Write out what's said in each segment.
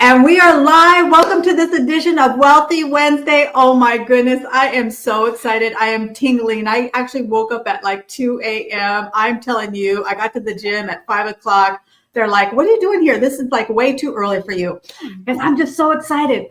And we are live. Welcome to this edition of Wealthy Wednesday. Oh my goodness, I am so excited. I am tingling. I actually woke up at like 2 a.m. I'm telling you, I got to the gym at 5 o'clock. They're like, what are you doing here? This is like way too early for you. And I'm just so excited.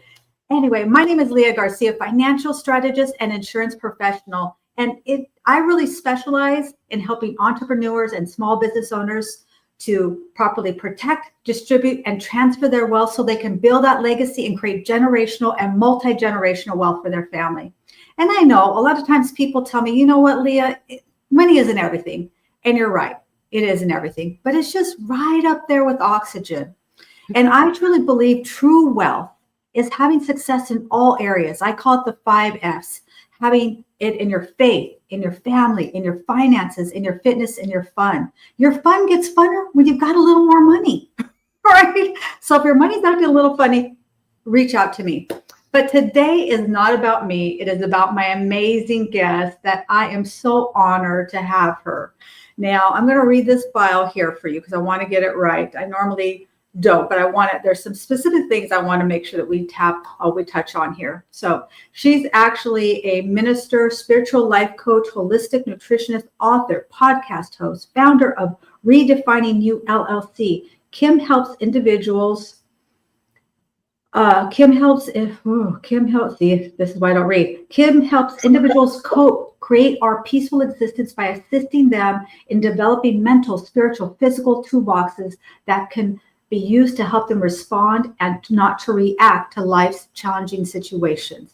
Anyway, my name is Leah Garcia, financial strategist and insurance professional. And I really specialize in helping entrepreneurs and small business owners to properly protect, distribute, and transfer their wealth so they can build that legacy and create generational and multi-generational wealth for their family. And I know a lot of times people tell me, you know what, Leah, money isn't everything. And you're right, it isn't everything, but it's just right up there with oxygen. And I truly believe true wealth is having success in all areas. I call it the 5 F's. Having it in your faith, in your family, in your finances, in your fitness, in your fun. Your fun gets funner when you've got a little more money, right? So if your money's acting a little funny, reach out to me. But today is not about me. It is about my amazing guest that I am so honored to have her. Now, I'm going to read this bio here for you because I want to get it right. I normally don't, but I want it. There's some specific things I want to make sure that we touch on here. So she's actually a minister, spiritual life coach, holistic nutritionist, author, podcast host, founder of Redefining You LLC. Kim helps individuals. Kim helps. This is why I don't read. Kim helps individuals create our peaceful existence by assisting them in developing mental, spiritual, physical toolboxes that can be used to help them respond and not to react to life's challenging situations.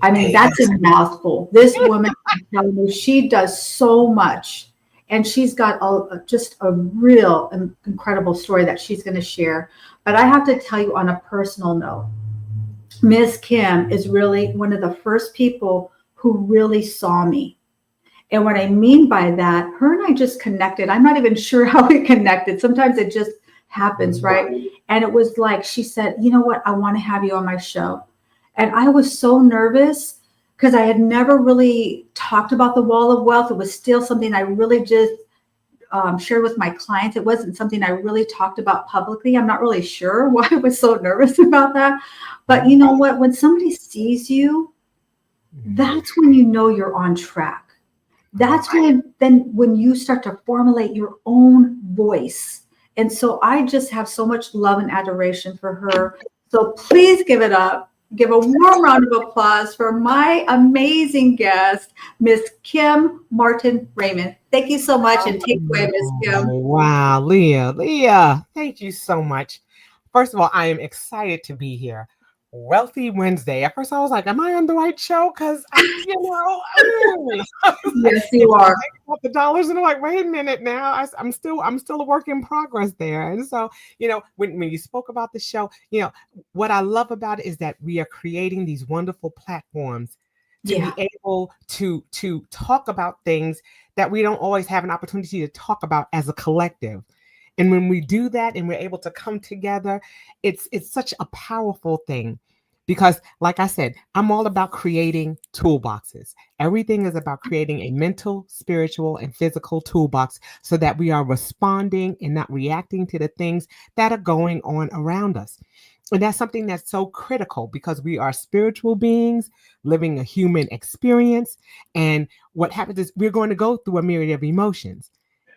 I mean, that's a mouthful. This woman, I'm telling you, she does so much. And she's got just a real incredible story that she's going to share. But I have to tell you on a personal note, Miss Kim is really one of the first people who really saw me. And what I mean by that, her and I just connected. I'm not even sure how we connected. Sometimes it just happens, right? And it was like, she said, you know what, I want to have you on my show. And I was so nervous because I had never really talked about the wall of wealth. It was still something I really just shared with my clients. It wasn't something I really talked about publicly. I'm not really sure why I was so nervous about that. But you know what, when somebody sees you, that's when you know you're on track. That's when you start to formulate your own voice. And so I just have so much love and adoration for her. So please give it up. Give a warm round of applause for my amazing guest, Miss Kim Martin Raymond. Thank you so much, and take it away, Miss Kim. Wow, Leah, thank you so much. First of all, I am excited to be here. Wealthy Wednesday. At first, I was like, "Am I on the right show?" Because yes, you are. The dollars, and I'm like, "Wait a minute, now I'm still a work in progress there." And so, when you spoke about the show, what I love about it is that we are creating these wonderful platforms to be able to talk about things that we don't always have an opportunity to talk about as a collective. And when we do that and we're able to come together, it's such a powerful thing. Because like I said, I'm all about creating toolboxes. Everything is about creating a mental, spiritual, and physical toolbox so that we are responding and not reacting to the things that are going on around us. And that's something that's so critical because we are spiritual beings living a human experience. And what happens is we're going to go through a myriad of emotions.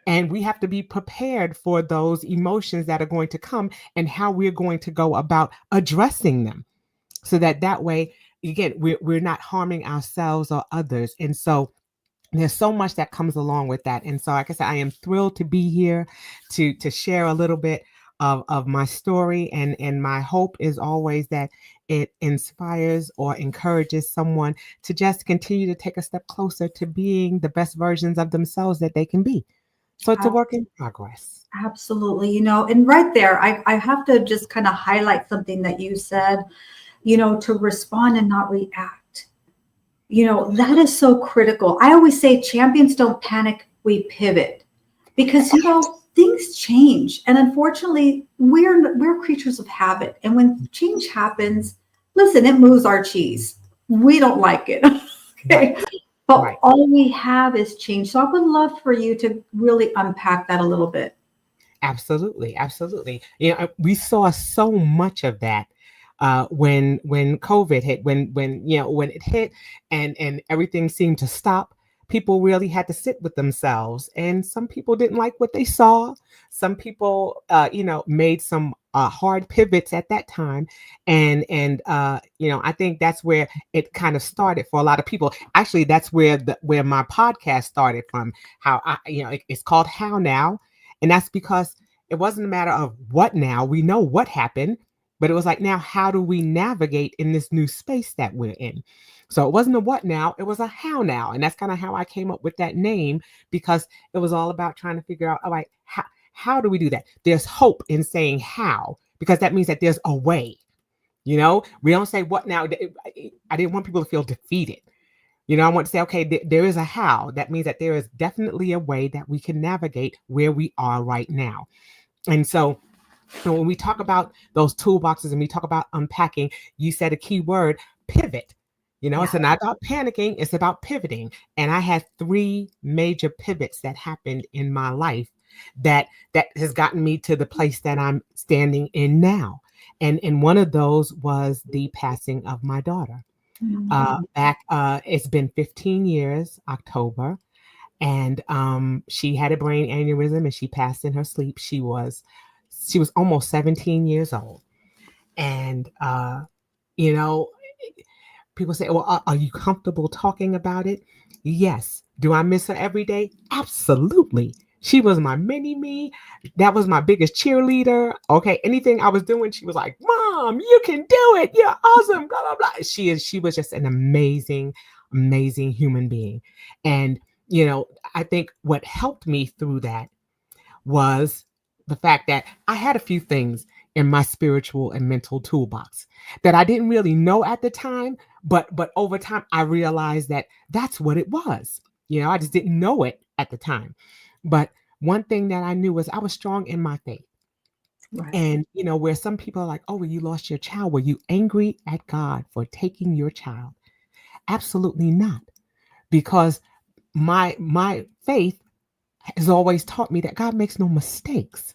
And we have to be prepared for those emotions that are going to come and how we're going to go about addressing them. So that way, again, we're not harming ourselves or others. And so there's so much that comes along with that. And so, like I said, I am thrilled to be here to share a little bit of my story. And my hope is always that it inspires or encourages someone to just continue to take a step closer to being the best versions of themselves that they can be. So it's a work in progress. Absolutely. And right there, I have to just kind of highlight something that you said, to respond and not react. That is so critical. I always say champions don't panic, we pivot. Because, things change. And unfortunately, we're creatures of habit. And when change happens, listen, it moves our cheese. We don't like it. Okay. But all we have is change. So I would love for you to really unpack that a little bit. Absolutely. We saw so much of that when COVID hit, when it hit, and everything seemed to stop. People really had to sit with themselves, and some people didn't like what they saw. Some people, made some hard pivots at that time, and I think that's where it kind of started for a lot of people. Actually, that's where my podcast started from. How it's called How Now, and that's because it wasn't a matter of what now. We know what happened, but it was like, now how do we navigate in this new space that we're in? So it wasn't a what now, it was a how now. And that's kind of how I came up with that name, because it was all about trying to figure out, all right, how do we do that? There's hope in saying how, because that means that there's a way. We don't say what now. I didn't want people to feel defeated. I want to say, okay, there is a how. That means that there is definitely a way that we can navigate where we are right now. And so when we talk about those toolboxes and we talk about unpacking, you said a key word, pivot. It's not about panicking, it's about pivoting. And I had 3 major pivots that happened in my life that has gotten me to the place that I'm standing in now. And one of those was the passing of my daughter. It's been 15 years, October, and she had a brain aneurysm and she passed in her sleep. She was almost 17 years old. And people say, well, are you comfortable talking about it? Yes. Do I miss her every day? Absolutely. She was my mini me. That was my biggest cheerleader. Okay. Anything I was doing, she was like, Mom, you can do it. You're awesome. Blah, blah, blah. She was just an amazing, amazing human being. And, I think what helped me through that was the fact that I had a few things in my spiritual and mental toolbox that I didn't really know at the time, but over time I realized that that's what it was. I just didn't know it at the time. But one thing that I knew was I was strong in my faith. Right. And where some people are like, oh, well, you lost your child, were you angry at God for taking your child? Absolutely not, because my faith has always taught me that God makes no mistakes.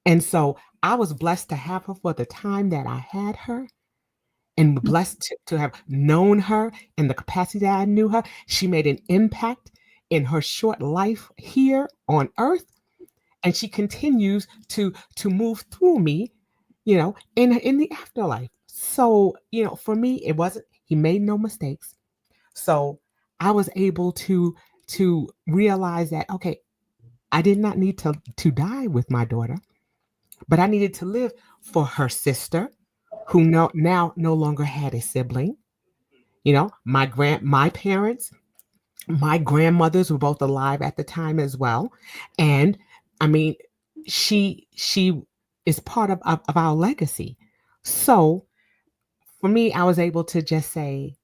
And so I was blessed to have her for the time that I had her, and blessed to have known her in the capacity that I knew her. She made an impact in her short life here on earth, and she continues to move through me, in the afterlife. So, for me, it wasn't, he made no mistakes. So I was able to realize that, okay, I did not need to die with my daughter, but I needed to live for her sister, who now no longer had a sibling. My parents, my grandmothers were both alive at the time as well. And I mean, she is part of our legacy. So for me, I was able to just say,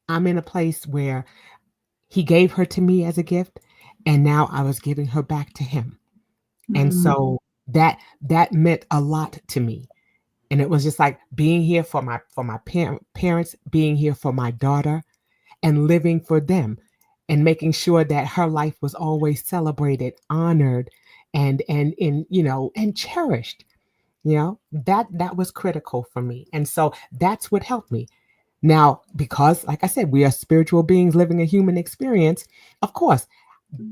I'm in a place where he gave her to me as a gift, and now I was giving her back to him. And so that meant a lot to me. And it was just like being here for my parents, being here for my daughter, and living for them, and making sure that her life was always celebrated, honored, and cherished. That was critical for me. And so that's what helped me. Now, because like I said, we are spiritual beings living a human experience, of course,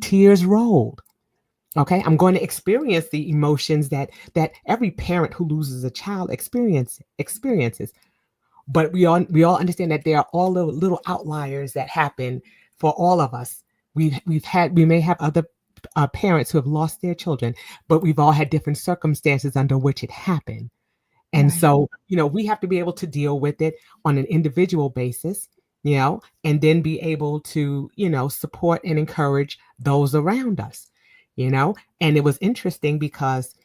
tears rolled. Okay, I'm going to experience the emotions that every parent who loses a child experiences. But we all understand that there are all the little outliers that happen for all of us. We may have other parents who have lost their children, but we've all had different circumstances under which it happened. And so, we have to be able to deal with it on an individual basis, and then be able to, support and encourage those around us, and it was interesting because,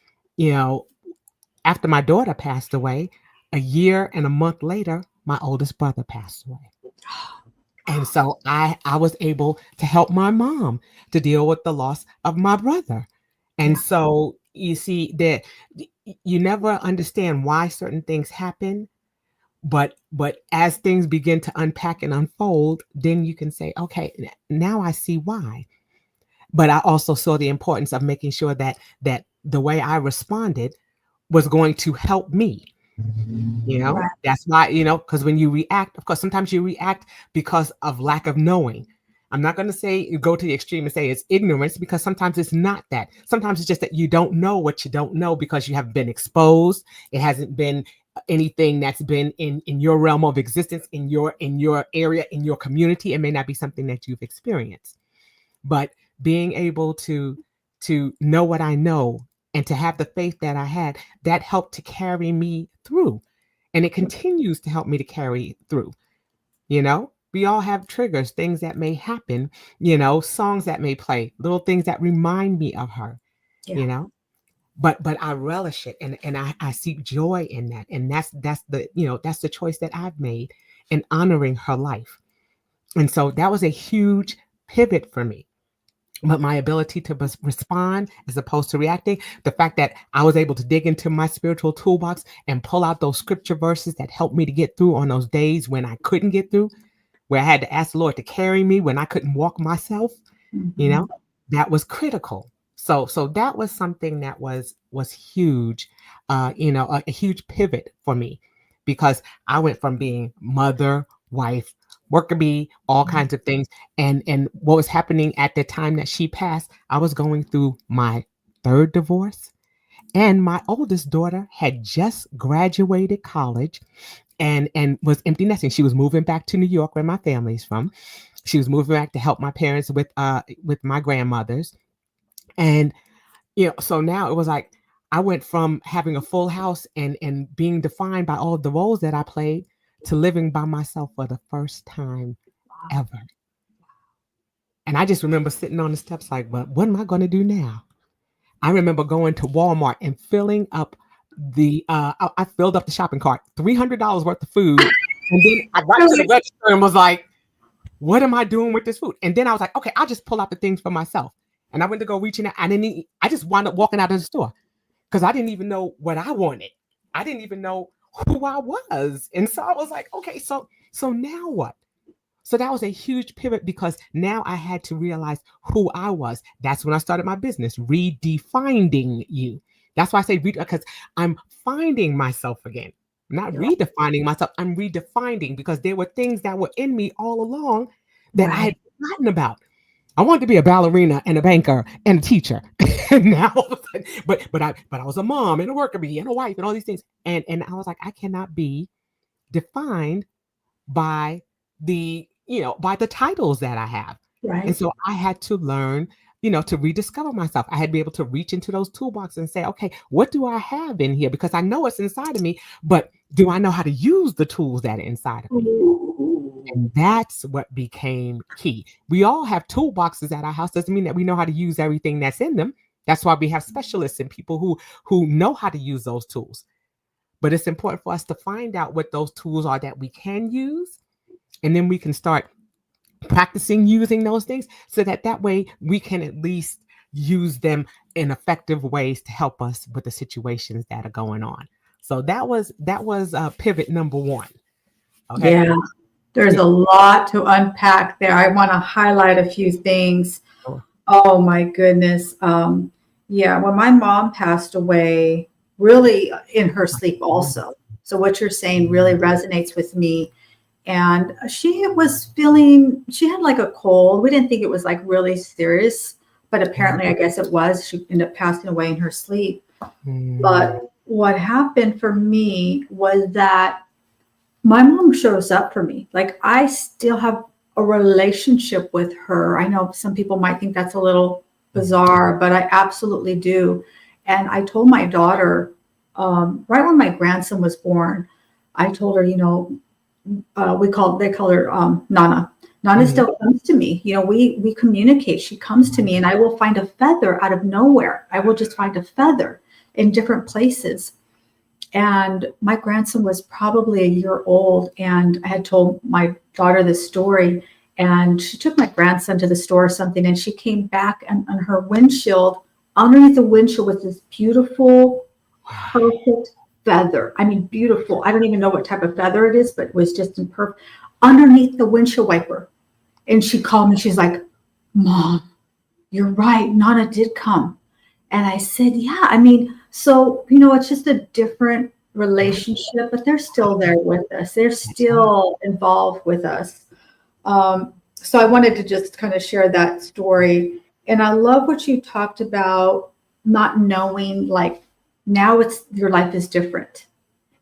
after my daughter passed away, a year and a month later, my oldest brother passed away. And so I was able to help my mom to deal with the loss of my brother. And so you see that you never understand why certain things happen, but as things begin to unpack and unfold, then you can say, okay, now I see why. But I also saw the importance of making sure that the way I responded was going to help me. Right. That's why, because when you react, of course, sometimes you react because of lack of knowing. I'm not going to say you go to the extreme and say it's ignorance, because sometimes it's not that. Sometimes it's just that you don't know what you don't know because you haven't been exposed. It hasn't been anything that's been in your realm of existence, in your area, in your community. It may not be something that you've experienced. But being able to know what I know and to have the faith that I had, that helped to carry me through. And it continues to help me to carry through. We all have triggers, things that may happen, songs that may play, little things that remind me of her, you Yeah. know. But I relish it, and I seek joy in that. And that's the choice that I've made in honoring her life. And so that was a huge pivot for me. But my ability to respond as opposed to reacting, the fact that I was able to dig into my spiritual toolbox and pull out those scripture verses that helped me to get through on those days when I couldn't get through, where I had to ask the Lord to carry me when I couldn't walk myself, Mhm. that was critical. So that was something that was huge, a huge pivot for me, because I went from being mother, wife, worker bee, all kinds of things. And what was happening at the time that she passed, I was going through my third divorce. And my oldest daughter had just graduated college and was empty nesting. She was moving back to New York, where my family's from. She was moving back to help my parents with my grandmothers. And so now it was like I went from having a full house and being defined by all of the roles that I played to living by myself for the first time ever. And I just remember sitting on the steps like, well, what am I going to do now? I remember going to Walmart and filling up I filled up the shopping cart, $300 worth of food. And then I got to the register and was like, what am I doing with this food? And then I was like, okay, I'll just pull out the things for myself. And I went to go reaching out. I just wound up walking out of the store because I didn't even know what I wanted. I didn't even know who I was. And so I was like, okay, so now what? So that was a huge pivot because now I had to realize who I was. That's when I started my business, redefining you. That's why I say because I'm finding myself again, not redefining myself. I'm redefining because there were things that were in me all along that I had forgotten about. I wanted to be a ballerina and a banker and a teacher. And now, but I was a mom and a worker bee and a wife and all these things. And I was like, I cannot be defined by by the titles that I have. And Right. so I had to learn, to rediscover myself. I had to be able to reach into those toolboxes and say, okay, what do I have in here? Because I know it's inside of me, but do I know how to use the tools that are inside of me? And that's what became key. We all have toolboxes at our house. Doesn't mean that we know how to use everything that's in them. That's why we have specialists and people who know how to use those tools. But it's important for us to find out what those tools are that we can use. And then we can start practicing using those things so that way we can at least use them in effective ways to help us with the situations that are going on. So that was pivot number one. Okay. Yeah. There's a lot to unpack there. I want to highlight a few things. Oh my goodness. Yeah, when my mom passed away, really in her sleep also. So what you're saying really resonates with me. And she had like a cold. We didn't think it was like really serious, but apparently I guess it was. She ended up passing away in her sleep. But what happened for me was that my mom shows up for me. Like I still have a relationship with her. I know some people might think that's a little bizarre, but I absolutely do. And I told my daughter, right when my grandson was born, I told her, they call her Nana. Nana still comes to me. We communicate. She comes to me and I will find a feather out of nowhere. I will just find a feather in different places. And my grandson was probably a year old, and I had told my daughter this story, and she took my grandson to the store or something, and she came back, and on her windshield, underneath the windshield was this beautiful, perfect feather. I mean, beautiful. I don't even know what type of feather it is, but it was just in perfect underneath the windshield wiper. And she called me. She's like, "Mom, you're right. Nana did come." And I said, "Yeah, I mean, So, it's just a different relationship, but they're still there with us. They're That's right. still involved with us. So I wanted to just kind of share that story. And I love what you talked about, not knowing, like, now it's your life is different.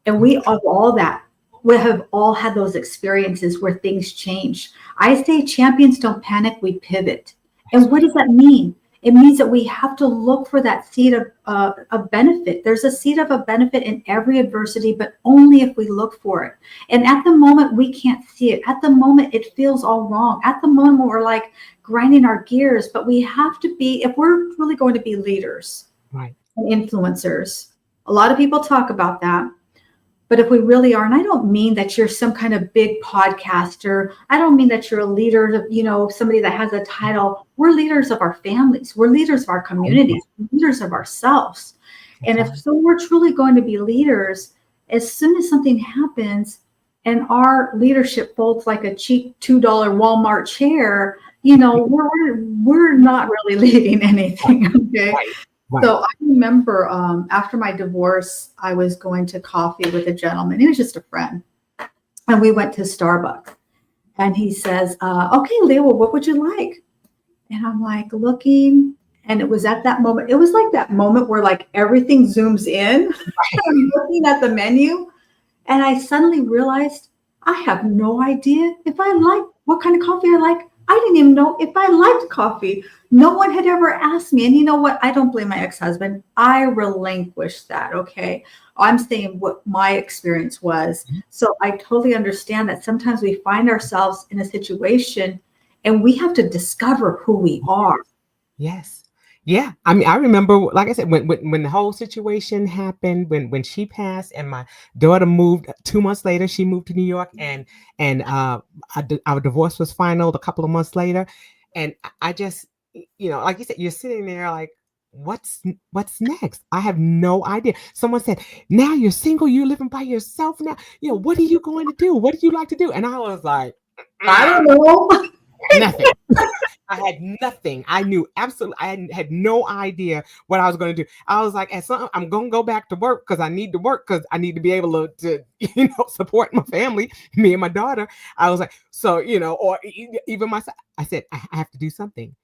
And we of all that, we have all had those experiences where things change. I say champions don't panic, we pivot. That's And what does that mean? It means that we have to look for that seed of benefit. There's a seed of a benefit in every adversity, but only if we look for it. And at the moment, we can't see it. At the moment, it feels all wrong. At the moment, we're like grinding our gears, but we have to be, if we're really going to be leaders right. and influencers, a lot of people talk about that. But if we really are, and I don't mean that you're some kind of big podcaster, I don't mean that you're a leader, somebody that has a title. We're leaders of our families. We're leaders of our communities, leaders of ourselves. And if so, we're truly going to be leaders. As soon as something happens and our leadership folds like a cheap $2 Walmart chair, we're not really leading anything. Okay. Right. Right. So I remember after my divorce, I was going to coffee with a gentleman. He was just a friend. And we went to Starbucks. And he says, okay, Leah, well, what would you like? And I'm like looking. And it was at that moment. It was like that moment where like everything zooms in. I'm looking at the menu. And I suddenly realized I have no idea if I like what kind of coffee I like. I didn't even know if I liked coffee. No one had ever asked me. And you know what? I don't blame my ex-husband. I relinquished that. Okay. I'm saying what my experience was. So I totally understand that sometimes we find ourselves in a situation and we have to discover who we are. Yes. Yeah. I mean, I remember, like I said, when the whole situation happened, when she passed and my daughter moved 2 months later, she moved to New York and our divorce was final a couple of months later. And I just, like you said, you're sitting there like, what's next? I have no idea. Someone said, now you're single, you're living by yourself now. What are you going to do? What do you like to do? And I was like, I don't know. nothing. I had nothing. I knew absolutely. I had no idea what I was going to do. I was like, I'm going to go back to work because I need to work because I need to be able to support my family, me and my daughter. I was like, so, or even myself. I said, I have to do something.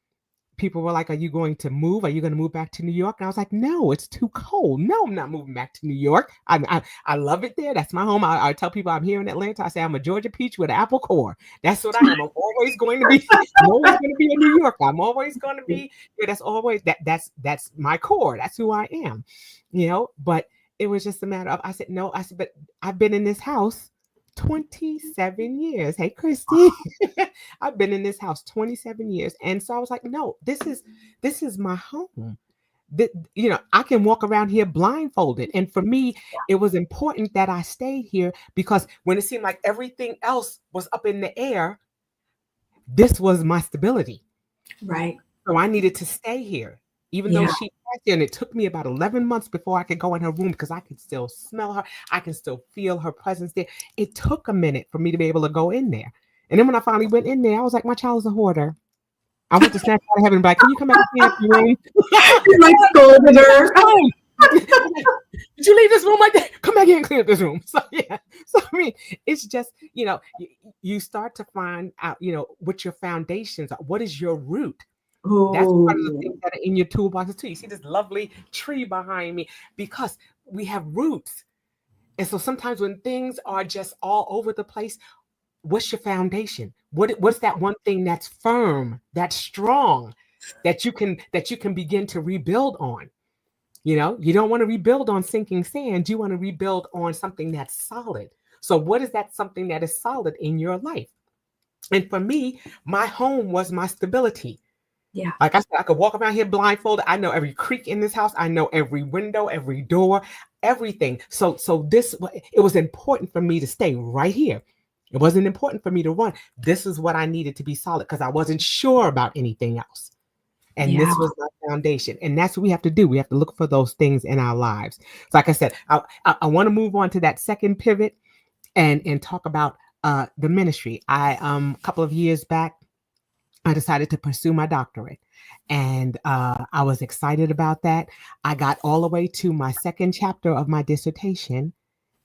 People were like, are you going to move? Are you going to move back to New York? And I was like, no, it's too cold. No, I'm not moving back to New York. I love it there. That's my home. I tell people I'm here in Atlanta. I say I'm a Georgia peach with an apple core. That's what I am. I'm always going to be. I'm always going to be in New York. I'm always going to be. That's always that's my core. That's who I am. But it was just a matter of. I said no. I said, but I've been in this house 27 years. Hey, Christy. I've been in this house 27 years. And so I was like, no, this is my home. I can walk around here blindfolded. And for me, it was important that I stayed here because when it seemed like everything else was up in the air, this was my stability. Right. So I needed to stay here. Even though she passed here, and it took me about 11 months before I could go in her room because I could still smell her. I can still feel her presence there. It took a minute for me to be able to go in there. And then when I finally went in there, I was like, my child is a hoarder. I went to snatch out of heaven and be like, can you come back and clean up the room? You like scolded her. Did you leave this room like that? Come back here and clean up this room. So yeah. So I mean, it's just, you start to find out, what your foundations are. What is your root? That's one of the things that are in your toolboxes too. You see this lovely tree behind me because we have roots. And so sometimes when things are just all over the place, what's your foundation? What's that one thing that's firm, that's strong, that you can begin to rebuild on? You don't want to rebuild on sinking sand. You want to rebuild on something that's solid. So what is that something that is solid in your life? And for me, my home was my stability. Yeah. Like I said, I could walk around here blindfolded. I know every creak in this house. I know every window, every door, everything. So it was important for me to stay right here. It wasn't important for me to run. This is what I needed to be solid because I wasn't sure about anything else. And this was my foundation. And that's what we have to do. We have to look for those things in our lives. So like I said, I want to move on to that second pivot and talk about the ministry. A couple of years back, I decided to pursue my doctorate. And I was excited about that. I got all the way to my second chapter of my dissertation,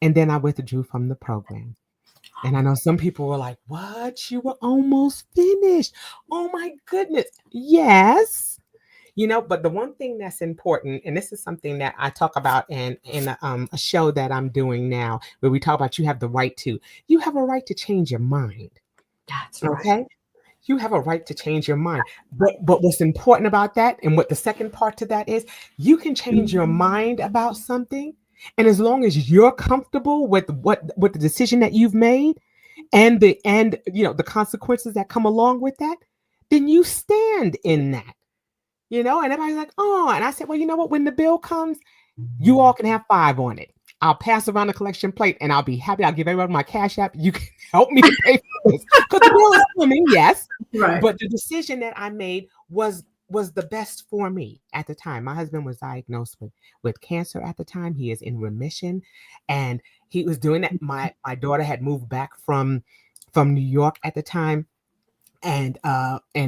and then I withdrew from the program. And I know some people were like, "What? You were almost finished? Oh my goodness." Yes. But the one thing that's important, and this is something that I talk about in a show that I'm doing now, where we talk about you have a right to change your mind. That's right. Okay. You have a right to change your mind. But what's important about that, and what the second part to that is, you can change your mind about something. And as long as you're comfortable with with the decision that you've made and the consequences that come along with that, then you stand in that. And everybody's like, oh, and I said, well, you know what? When the bill comes, you all can have 5 on it. I'll pass around the collection plate and I'll be happy. I'll give everyone my cash app. You can help me to pay for this. Because the bill is coming, yes. Right. But the decision that I made was the best for me at the time. My husband was diagnosed with cancer at the time. He is in remission. And he was doing that. My daughter had moved back from New York at the time, and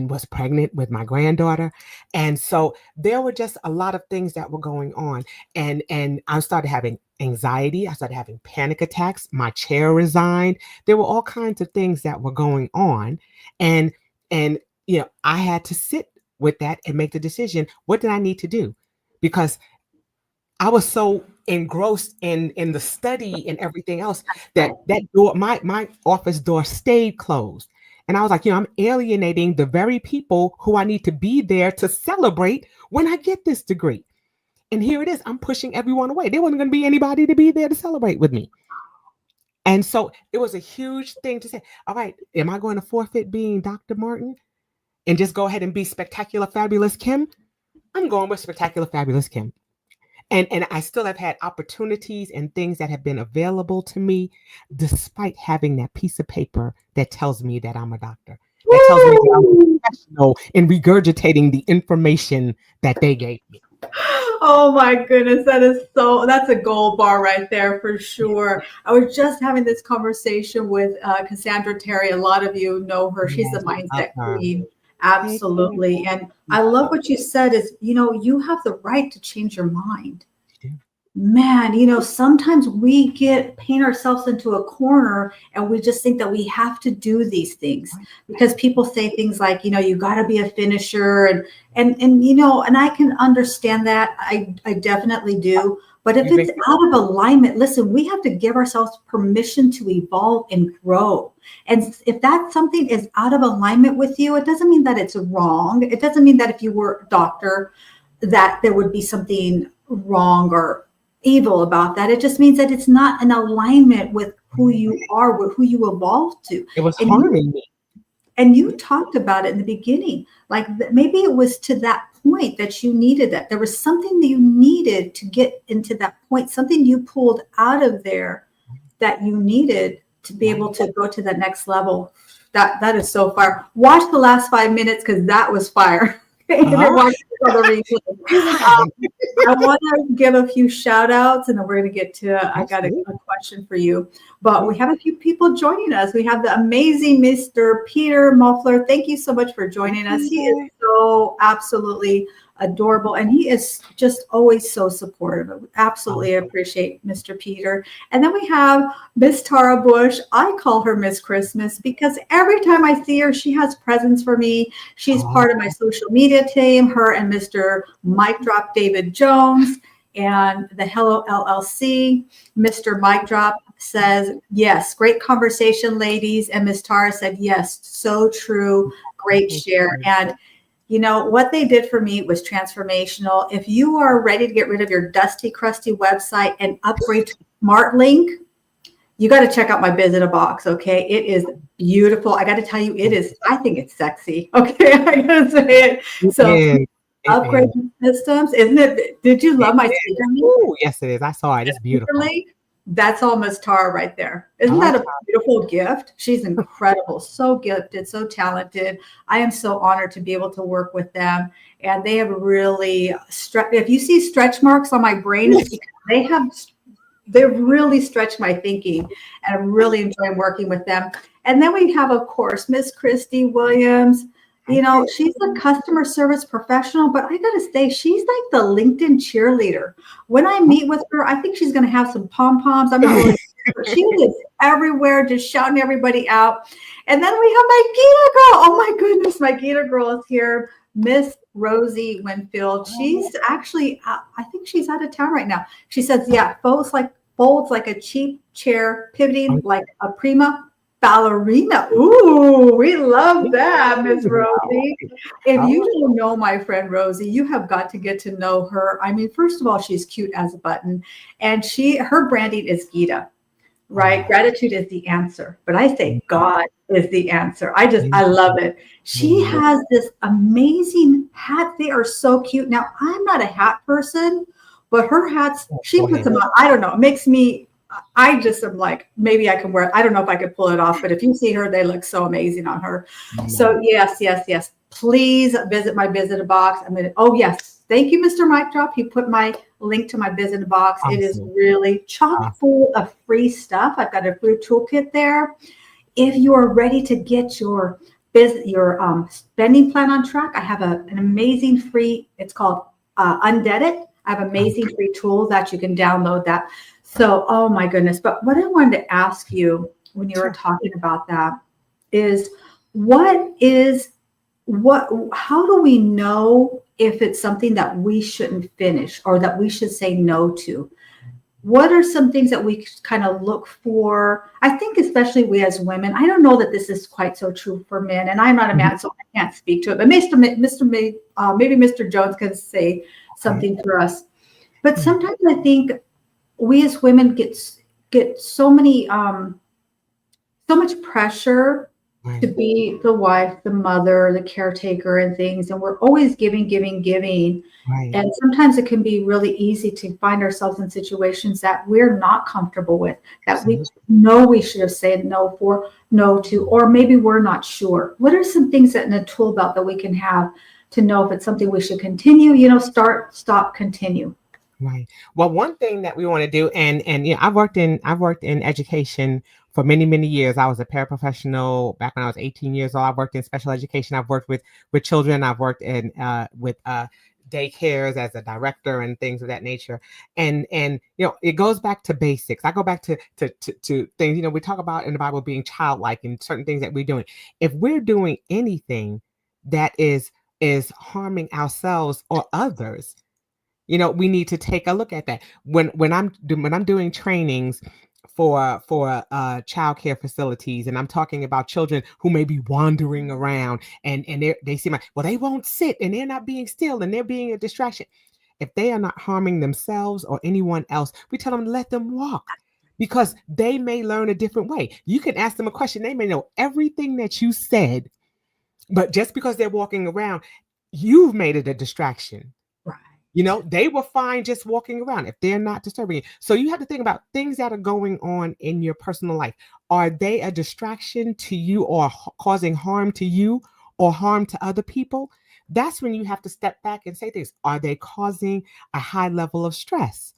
was pregnant with my granddaughter. And so there were just a lot of things that were going on. And I started having anxiety. I started having panic attacks. My chair resigned. There were all kinds of things that were going on. And I had to sit with that and make the decision. What did I need to do? Because I was so engrossed in the study and everything else that door, my office door stayed closed. And I was like, I'm alienating the very people who I need to be there to celebrate when I get this degree. And here it is. I'm pushing everyone away. There wasn't going to be anybody to be there to celebrate with me. And so it was a huge thing to say, all right, am I going to forfeit being Dr. Martin and just go ahead and be Spectacular Fabulous Kim? I'm going with Spectacular Fabulous Kim. And I still have had opportunities and things that have been available to me, despite having that piece of paper that tells me that I'm a doctor, that tells me that I'm a professional in regurgitating the information that they gave me. Oh my goodness, that's a gold bar right there for sure. I was just having this conversation with Cassandra Terry. A lot of you know her. She's the mindset queen. Absolutely. And I love what you said is, you have the right to change your mind. Man, sometimes we paint ourselves into a corner and we just think that we have to do these things because people say things like, you got to be a finisher and I can understand that. I definitely do. But if it's out of alignment, listen, we have to give ourselves permission to evolve and grow. And if that something is out of alignment with you, it doesn't mean that it's wrong. It doesn't mean that if you were a doctor, that there would be something wrong or evil about that. It just means that it's not in alignment with who you are, with who you evolved to. It was harming me. And you talked about it in the beginning, like maybe it was to that point that you needed that. There was something that you needed to get into that point, something you pulled out of there that you needed to be able to go to the next level. That is so fire. Watch the last 5 minutes because that was fire. I want to give a few shout outs and then we're going to get to, I got a question for you, but we have a few people joining us. We have the amazing Mr. Peter Muffler. Thank you so much for joining us. He is so absolutely adorable and he is just always so supportive. Absolutely appreciate Mr. Peter. And then we have Miss Tara Bush. I call her Miss Christmas because every time I see her, she has presents for me. She's part of my social media team, her and Mr. Mic Drop David Jones and the Hello LLC. Mr. Mic Drop says, yes, great conversation, ladies. And Miss Tara said, yes, so true. Great share. And what they did for me was transformational. If you are ready to get rid of your dusty, crusty website and upgrade to SmartLink, you got to check out my Biz in a Box. Okay. It is beautiful. I got to tell you, I think it's sexy. Okay. I got to say it. So upgrade systems. Isn't it? Did you love my speaker? Oh, yes, it is. I saw it. It's beautiful. That's all Miss Tara right there. Isn't that a beautiful gift? She's incredible, so gifted, so talented. I am so honored to be able to work with them. And they have really, if you see stretch marks on my brain, it's because they've really stretched my thinking. And I'm really enjoying working with them. And then we have, of course, Miss Christy Williams. You know, Okay. she's a customer service professional, but I gotta say, she's like the LinkedIn cheerleader. When I meet with her, I think she's gonna have some pom poms. I'm not really, but she is everywhere, just shouting everybody out. And then we have my Gita girl. Oh my goodness, my Gita girl is here, Miss Rosie Winfield. She's actually, I think she's out of town right now. She says, yeah, folds like a cheap chair, pivoting like a prima ballerina. Ooh, we love that, Miss Rosie. If you Oh, don't know my friend Rosie, you have got to get to know her. I mean, first of all, she's cute as a button, and her branding is Gita, right? oh, Gratitude is the answer, but I say yeah, God is the answer. yeah, I love it. She yeah. has this amazing hat. They are so cute. Now, I'm not a hat person, but her hats, Oh, she go puts ahead. them on. I don't know. It makes me, I just am like, maybe I can wear it. I don't know if I could pull it off, but if you see her, they look so amazing on her. No. So yes, yes, yes. Please visit my visitor box. I'm gonna, oh yes. Thank you, Mr. Mic Drop. He put my link to my visitor box. It is Awesome. really chock Awesome. full of free stuff. I've got a free toolkit there. If you are ready to get your spending plan on track, I have an amazing free. It's called Undead It. I have amazing free tools that you can download that. So, oh my goodness. But what I wanted to ask you when you were Sure. talking about that is what is what how do we know if it's something that we shouldn't finish or that we should say no to? What are some things that we kind of look for? I think especially we as women, I don't know that this is quite so true for men, and I'm not a Mhm. man, so I can't speak to it. But maybe Mr. Jones can say Okay. something for us. But Yeah. sometimes I think we as women get so much pressure to Right. be the wife, the mother, the caretaker, and things. And we're always giving, giving, giving. Right. And sometimes it can be really easy to find ourselves in situations that we're not comfortable with, that we Absolutely. know we should have said no to, or maybe we're not sure. What are some things that in a tool belt that we can have to know if it's something we should continue, start, stop, continue? Right. Well, one thing that we want to do, and I've worked in education for many many years. I was a paraprofessional back when I was 18 years old. I worked in special education. I've worked with children. I've worked in with daycares as a director and things of that nature. And it goes back to basics. I go back to things. We talk about in the Bible being childlike and certain things that we're doing. If we're doing anything that is harming ourselves or others, we need to take a look at that. When I'm doing trainings for child care facilities, and I'm talking about children who may be wandering around, and they seem like, well, they won't sit, and they're not being still, and they're being a distraction. If they are not harming themselves or anyone else, we tell them, let them walk, because they may learn a different way. You can ask them a question, they may know everything that you said, but just because they're walking around, you've made it a distraction. Right. They were fine just walking around if they're not disturbing you. So you have to think about things that are going on in your personal life. Are they a distraction to you, or causing harm to you or harm to other people? That's when you have to step back and say things. Are they causing a high level of stress?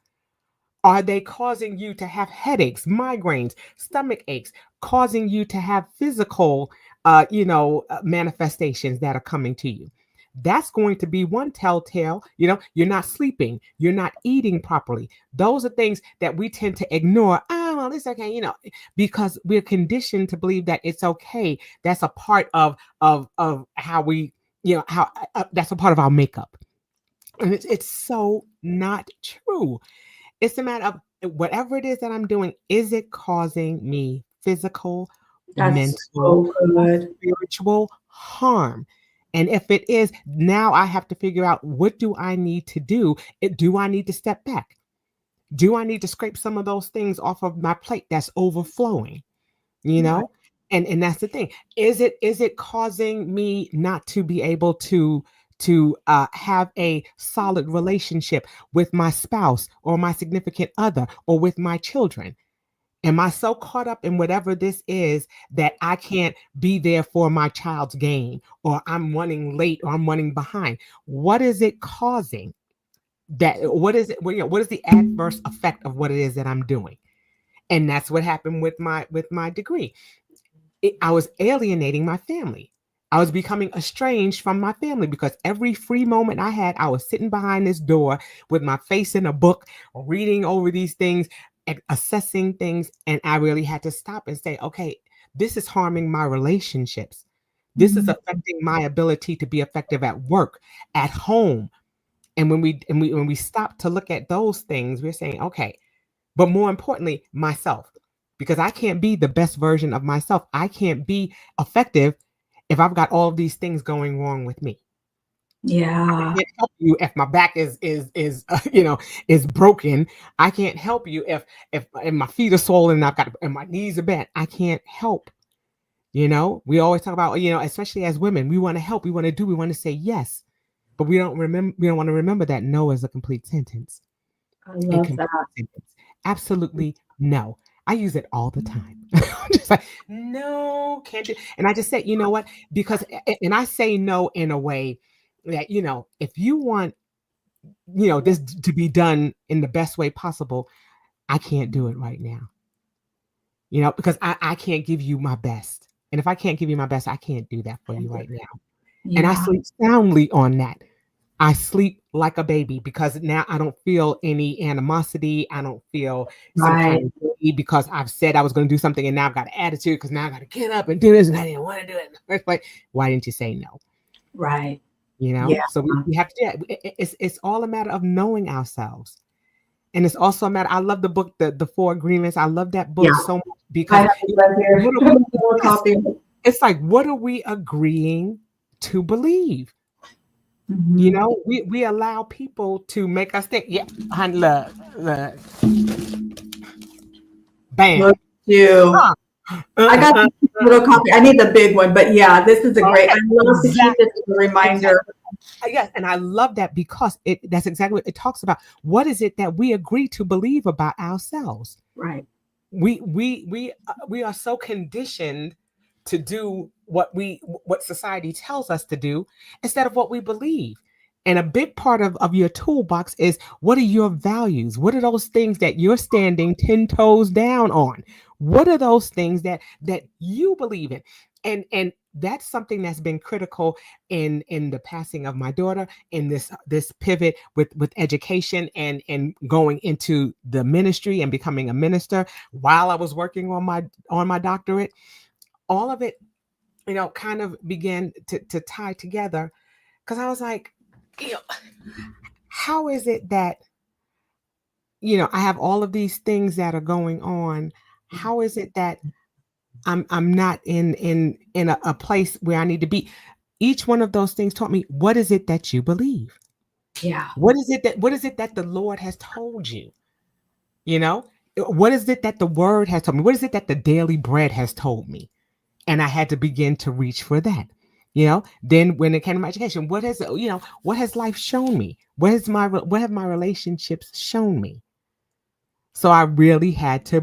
Are they causing you to have headaches, migraines, stomach aches, causing you to have physical, manifestations that are coming to you? That's going to be one telltale. You're not sleeping, you're not eating properly. Those are things that we tend to ignore. Oh, well, it's okay, because we're conditioned to believe that it's okay. That's a part of how we, how that's a part of our makeup, and it's so not true. It's a matter of whatever it is that I'm doing, is it causing me physical, That's mental, so or good. spiritual harm? And if it is, now I have to figure out, what do I need to do? Do I need to step back? Do I need to scrape some of those things off of my plate that's overflowing? You Right. know? And that's the thing. Is it causing me not to be able to have a solid relationship with my spouse or my significant other or with my children? Am I so caught up in whatever this is that I can't be there for my child's game, or I'm running late, or I'm running behind? What is it causing? What is it? What is the adverse effect of what it is that I'm doing? And that's what happened with my degree. I was alienating my family. I was becoming estranged from my family because every free moment I had, I was sitting behind this door with my face in a book, reading over these things, assessing things. And I really had to stop and say, okay, this is harming my relationships. This is Mhm. affecting my ability to be effective at work, at home. And when we stop to look at those things, we're saying, okay, but more importantly, myself, because I can't be the best version of myself. I can't be effective if I've got all of these things going wrong with me. I Yeah. can't help you if my back is broken. I can't help you if my feet are swollen and and my knees are bent. I can't help. We always talk about, especially as women, we want to help, we want to do, we want to say yes, but we don't want to remember that no is a complete sentence. I A love complete that. sentence. Absolutely no. I use it all the time. I'm just like, no, can't do. And I just say, you know what? Because, and I say no in a way that, if you want, this to be done in the best way possible, I can't do it right now, because I can't give you my best. And if I can't give you my best, I can't do that for you right now. And I Yeah. sleep soundly on that. I sleep like a baby because now I don't feel any animosity. I don't feel some kind Right. of need because I've said I was going to do something and now I've got an attitude because now I got to get up and do this and I didn't want to do it in the first place. Why didn't you say no? Right. Yeah. So we have to do it. It's all a matter of knowing ourselves. And it's also a matter. I love the book, the Four Agreements. I love that book Yeah. so much I because have it right here. what are we, A little yes, copy. it's like, what are we agreeing to believe? Mhm. We allow people to make us think, yeah, honey, look, Look bam. at you. Huh. I got the little copy. I need the big one, but yeah, this is a great. Okay, I love to keep exactly, this as a reminder. exactly. Yes, and I love that because that's exactly what it talks about. What is it that we agree to believe about ourselves? Right. We are so conditioned to do what society tells us to do instead of what we believe. And a big part of your toolbox is, what are your values? What are those things that you're standing 10 toes down on? What are those things that you believe in? And that's something that's been critical in the passing of my daughter, in this pivot with education and going into the ministry and becoming a minister while I was working on my doctorate. All of it, kind of began to tie together because I was like, you know, how is it that I have all of these things that are going on? How is it that I'm not in a place where I need to be? Each one of those things taught me, what is it that you believe? Yeah. What is it that the Lord has told you? You know, what is it that the word has told me? What is it that the daily bread has told me? And I had to begin to reach for that. Then when it came to my education, what has life shown me? What have my relationships shown me? So I had to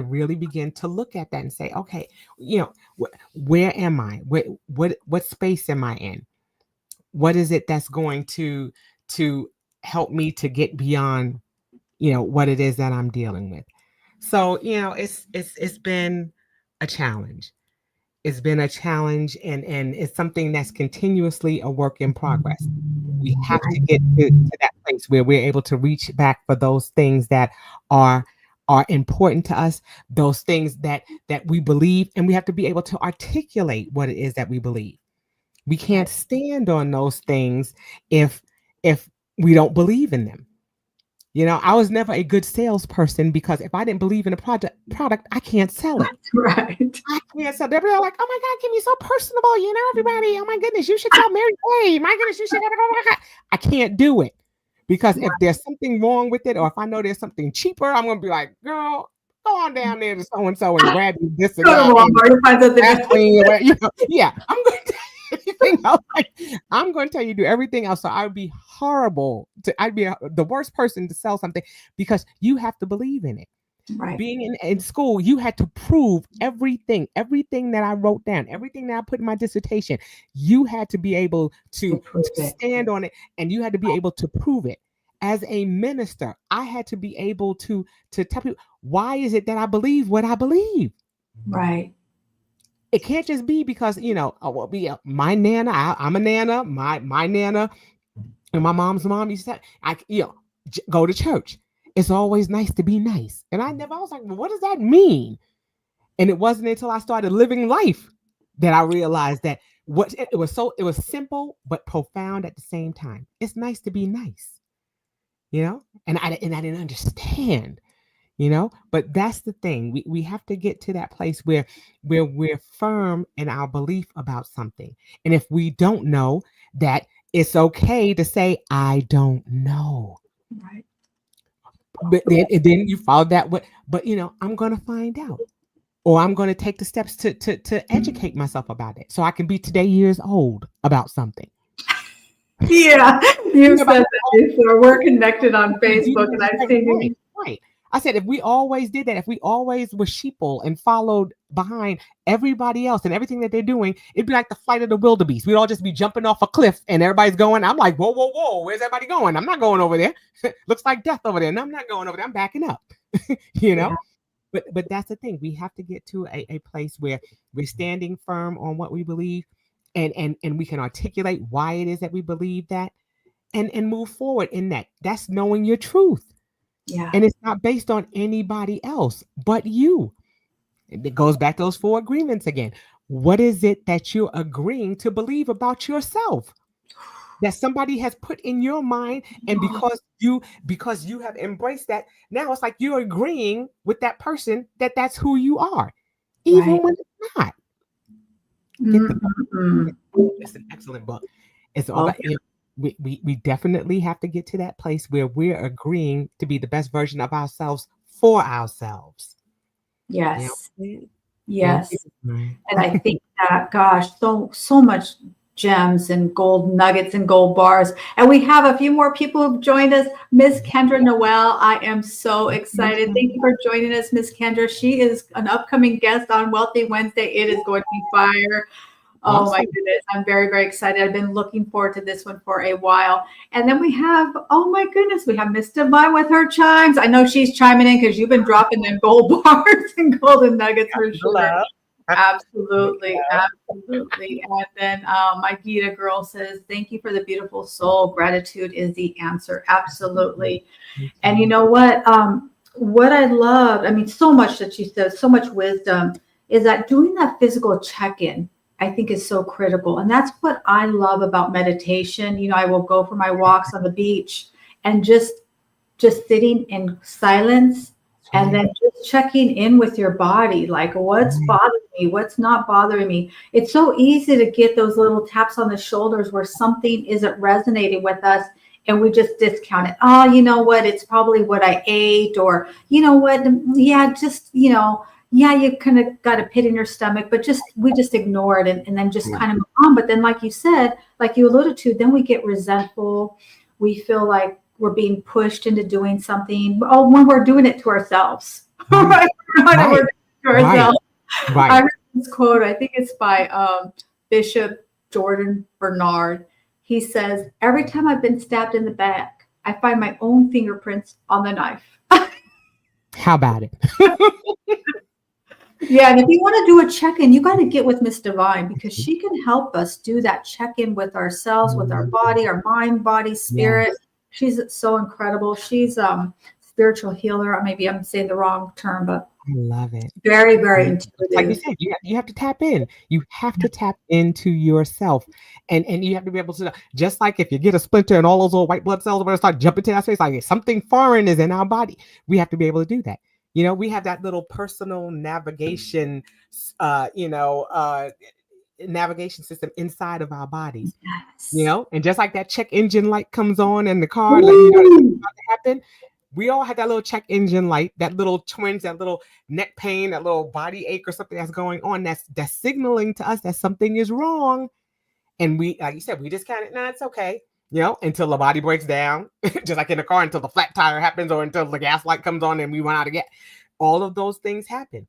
really begin to look at that and say, okay, where am I? What space am I in? What is it that's going to help me to get beyond what it is that I'm dealing with? So it's been a challenge. It's been a challenge, and it's something that's continuously a work in progress. We have to get to that place where we're able to reach back for those things that are important to us, those things that we believe, and we have to be able to articulate what it is that we believe. We can't stand on those things if if we don't believe in them. I was never a good salesperson because if I didn't believe in a product, I can't sell it. Right. I can't sell. They're like, "Oh my God, Kim, you're so personable. Everybody. Oh my goodness, you should tell Mary Kay. My goodness, you should." I can't do it because if there's something wrong with it, or if I know there's something cheaper, I'm gonna be like, "Girl, go on down there to so and so and grab you this and Go to that." And Walmart and find something. Vaseline, yeah, I'm going to everything else. I'm going to tell you to do everything else. So I'd be the worst person to sell something because you have to believe in it. Right. Being in school, you had to prove everything that I wrote down, everything that I put in my dissertation. You had to be able to stand on it, and you had to be able to prove it. As a minister, I had to be able to tell people, why is it that I believe what I believe? Right. It can't just be because, my nana, I'm a nana, my nana and my mom's mom used to say, go to church. It's always nice to be nice. And I was like, well, what does that mean? And it wasn't until I started living life that I realized that it was simple but profound at the same time. It's nice to be nice, and I didn't understand, but that's the thing. We have to get to that place where we're firm in our belief about something. And if we don't know, that it's okay to say, I don't know. Right. But then you follow that way. But I'm gonna find out. Or I'm going to take the steps to educate myself about it so I can be today years old about something. Yeah, you said that before. We're connected on Facebook, and I've seen you. Right. I said, if we always did that, if we always were sheeple and followed behind everybody else and everything that they're doing, it'd be like the flight of the wildebeest. We'd all just be jumping off a cliff and everybody's going. I'm like, whoa, whoa, whoa. Where's everybody going? I'm not going over there. Looks like death over there. And I'm not going over there. I'm backing up, Yeah. But that's the thing. We have to get to a place where we're standing firm on what we believe and we can articulate why it is that we believe that and move forward in that. That's knowing your truth. Yeah. And it's not based on anybody else but you. It goes back to those 4 agreements again. What is it that you're agreeing to believe about yourself? That somebody has put in your mind, and because you have embraced that, now it's like you're agreeing with that person that that's who you are, even Right. when it's not. It's an excellent book. It's all about, we definitely have to get to that place where we're agreeing to be the best version of ourselves for ourselves. Yes. Yes. And I think that, gosh, so much gems and gold nuggets and gold bars. And we have a few more people who've joined us. Miss Kendra Noel, I am so excited. Thank you for joining us, Miss Kendra. She is an upcoming guest on Wealthy Wednesday. It is going to be fire. Oh my goodness. I'm very, very excited. I've been looking forward to this one for a while. And then we have, oh my goodness, we have Miss Divine with her chimes. I know she's chiming in because you've been dropping them gold bars and golden nuggets for sure. Absolutely. Absolutely. And then my Gita girl says, thank you for the beautiful soul. Gratitude is the answer. Absolutely. And you know what? What I loved, I mean, so much that she says, so much wisdom, is that doing that physical check-in, I think is so critical. And that's what I love about meditation. I will go for my walks on the beach and just sitting in silence and then just checking in with your body, like what's bothering me, what's not bothering me. It's so easy to get those little taps on the shoulders where something isn't resonating with us and we just discount it. Oh, you know what? It's probably what I ate, or you know what? Yeah, just, yeah, you kind of got a pit in your stomach, but we just ignore it and then just kind of move on. But then, like you said, like you alluded to, then we get resentful. We feel like we're being pushed into doing something. Oh, when we're doing it to ourselves, right? We're doing it to ourselves. Right. I heard this quote. I think it's by Bishop Jordan Bernard. He says, "Every time I've been stabbed in the back, I find my own fingerprints on the knife." How about it? Yeah, and if you want to do a check-in, you got to get with Miss Divine because she can help us do that check-in with ourselves, with our body, our mind, body, spirit. Yeah. She's so incredible. She's spiritual healer. Maybe I'm saying the wrong term, but I love it. Very, very intuitive. Like you said, you have to tap in. You have to tap into yourself, and you have to be able to. Just like if you get a splinter and all those little white blood cells are going to start jumping to our face, like something foreign is in our body. We have to be able to do that. We have that little personal navigation, navigation system inside of our bodies. Yes. And just like that check engine light comes on in the car, like it's about to happen. We all have that little check engine light, that little twinge, that little neck pain, that little body ache or something that's going on. That's signaling to us that something is wrong. And we, like you said, we just kind of, it's okay. Until the body breaks down, just like in the car, until the flat tire happens or until the gas light comes on and we run out of gas. All of those things happen.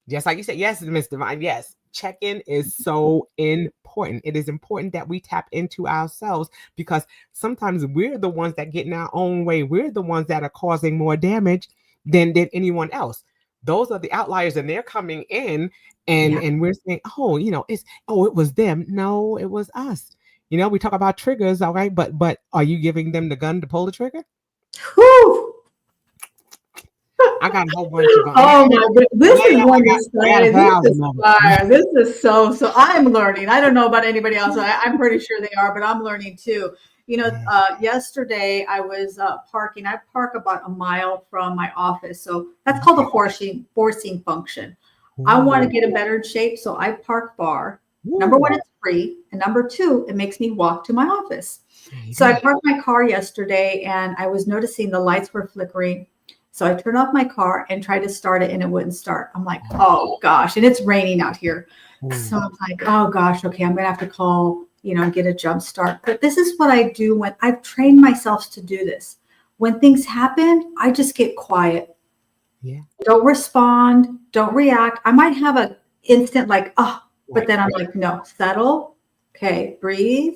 Just like you said, yes, Miss Divine, yes. Check-in is so important. It is important that we tap into ourselves because sometimes we're the ones that get in our own way. We're the ones that are causing more damage than anyone else. those are the outliers, and they're coming in, Yeah. and we're saying, oh, it was them. No, it was us. We talk about triggers, all right, but are you giving them the gun to pull the trigger? Whew. I got a whole bunch of them. Oh my God. This is I one got, to I got say. This is 1,000 of them. fire. This is so I'm learning. I don't know about anybody else. I'm pretty sure they are, but I'm learning too. Yesterday I was parking. I park about a mile from my office. So that's called a forcing function. I want to Ooh. get in better shape. So I park far. Number one, Ooh. it's free. And number two, it makes me walk to my office. There you So I go. parked my car yesterday and I was noticing the lights were flickering. So I turned off my car and tried to start it and it wouldn't start. I'm like, oh gosh. And it's raining out here. So Ooh. I'm like, oh gosh, okay, I'm going to have to call, get a jump start. But this is what I do when I've trained myself to do this. When things happen, I just get quiet. Yeah. Don't respond. Don't react. I might have an instant like, oh, but then I'm like, no, settle. Okay, breathe.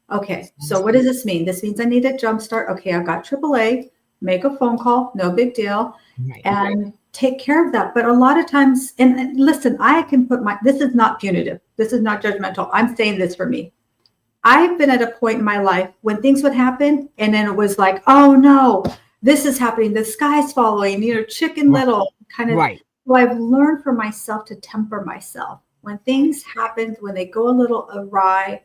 Okay, so what does this mean? This means I need a jump start. Okay, I've got AAA. Make a phone call. No big deal. Right. And take care of that. But a lot of times, and listen, I can put this is not punitive. This is not judgmental. I'm saying this for me. I've been at a point in my life when things would happen and then it was like, oh no, this is happening. The sky's falling, Chicken Right. Little kind of. Right. So I've learned for myself to temper myself. When things happen, when they go a little awry,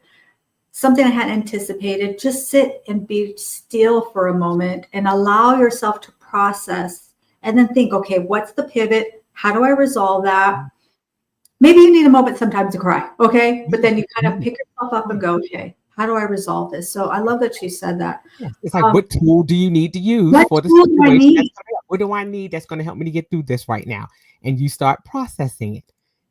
something I hadn't anticipated, just sit and be still for a moment and allow yourself to process and then think, okay, what's the pivot? How do I resolve that? Maybe you need a moment sometimes to cry, okay? But then you kind of pick yourself up and go, okay, how do I resolve this? So I love that you said that. Yes. It's like, what tool do you need to use What for the tool do I situation? need? What do I need that's going to help me to get through this right now? And you start processing it.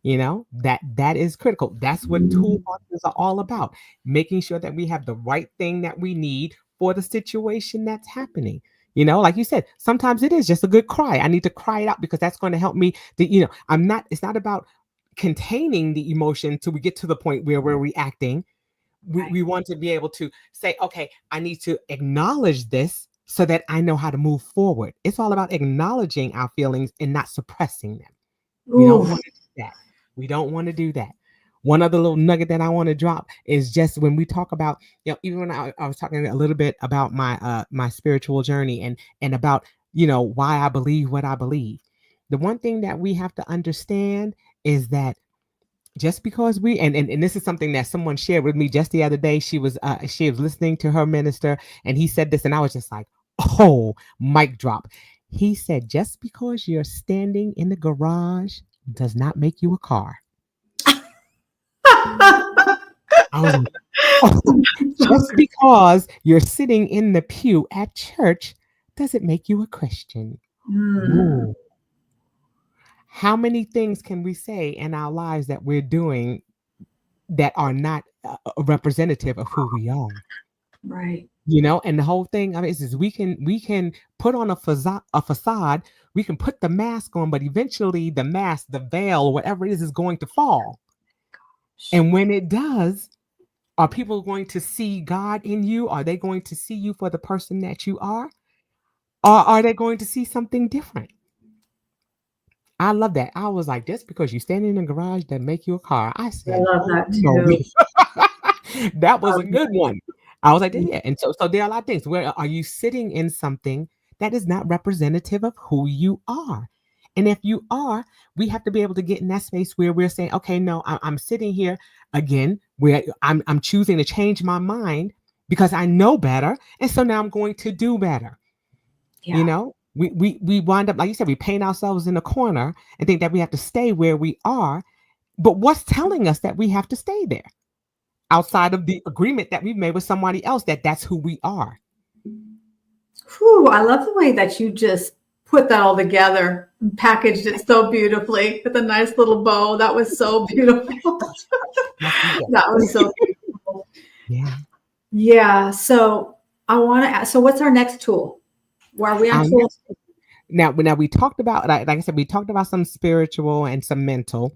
That is critical. That's what toolboxes are all about. Making sure that we have the right thing that we need for the situation that's happening. Like you said, sometimes it is just a good cry. I need to cry it out because that's going to help me it's not about containing the emotion till we get to the point where we're reacting. We want to be able to say, okay, I need to acknowledge this so that I know how to move forward. It's all about acknowledging our feelings and not suppressing them. We don't want to do that. We don't want to do that. One other little nugget that I want to drop is just when we talk about, even when I was talking a little bit about my spiritual journey and about, why I believe what I believe. The one thing that we have to understand is that just because and this is something that someone shared with me just the other day. She was listening to her minister and he said this and I was just like, oh, mic drop. He said, just because you're standing in the garage does not make you a car. I was like, oh, just because you're sitting in the pew at church doesn't make you a Christian. Ooh. How many things can we say in our lives that we're doing that are not a representative of who we are? Right. And the whole thing is we can put on a facade, we can put the mask on, but eventually the mask, the veil, whatever it is going to fall. And when it does, are people going to see God in you? Are they going to see you for the person that you are? Or are they going to see something different? I love that. I was like, just because you stand in the garage that make you a car. I I said, love oh, that no. too. That was a good one. I was like, yeah. And so there are a lot of things. Where are you sitting in something that is not representative of who you are? And if you are, we have to be able to get in that space where we're saying, okay, no, I'm sitting here again, where I'm choosing to change my mind because I know better. And so now I'm going to do better. Yeah. We wind up, like you said, we paint ourselves in a corner and think that we have to stay where we are. But what's telling us that we have to stay there outside of the agreement that we've made with somebody else that that's who we are? Whew, I love the way that you just put that all together and packaged it so beautifully with a nice little bow. That was so beautiful. That was so beautiful. Yeah. Yeah. So I want to ask, so what's our next tool? Where are we on tools? Now we talked about, like I said, we talked about some spiritual and some mental.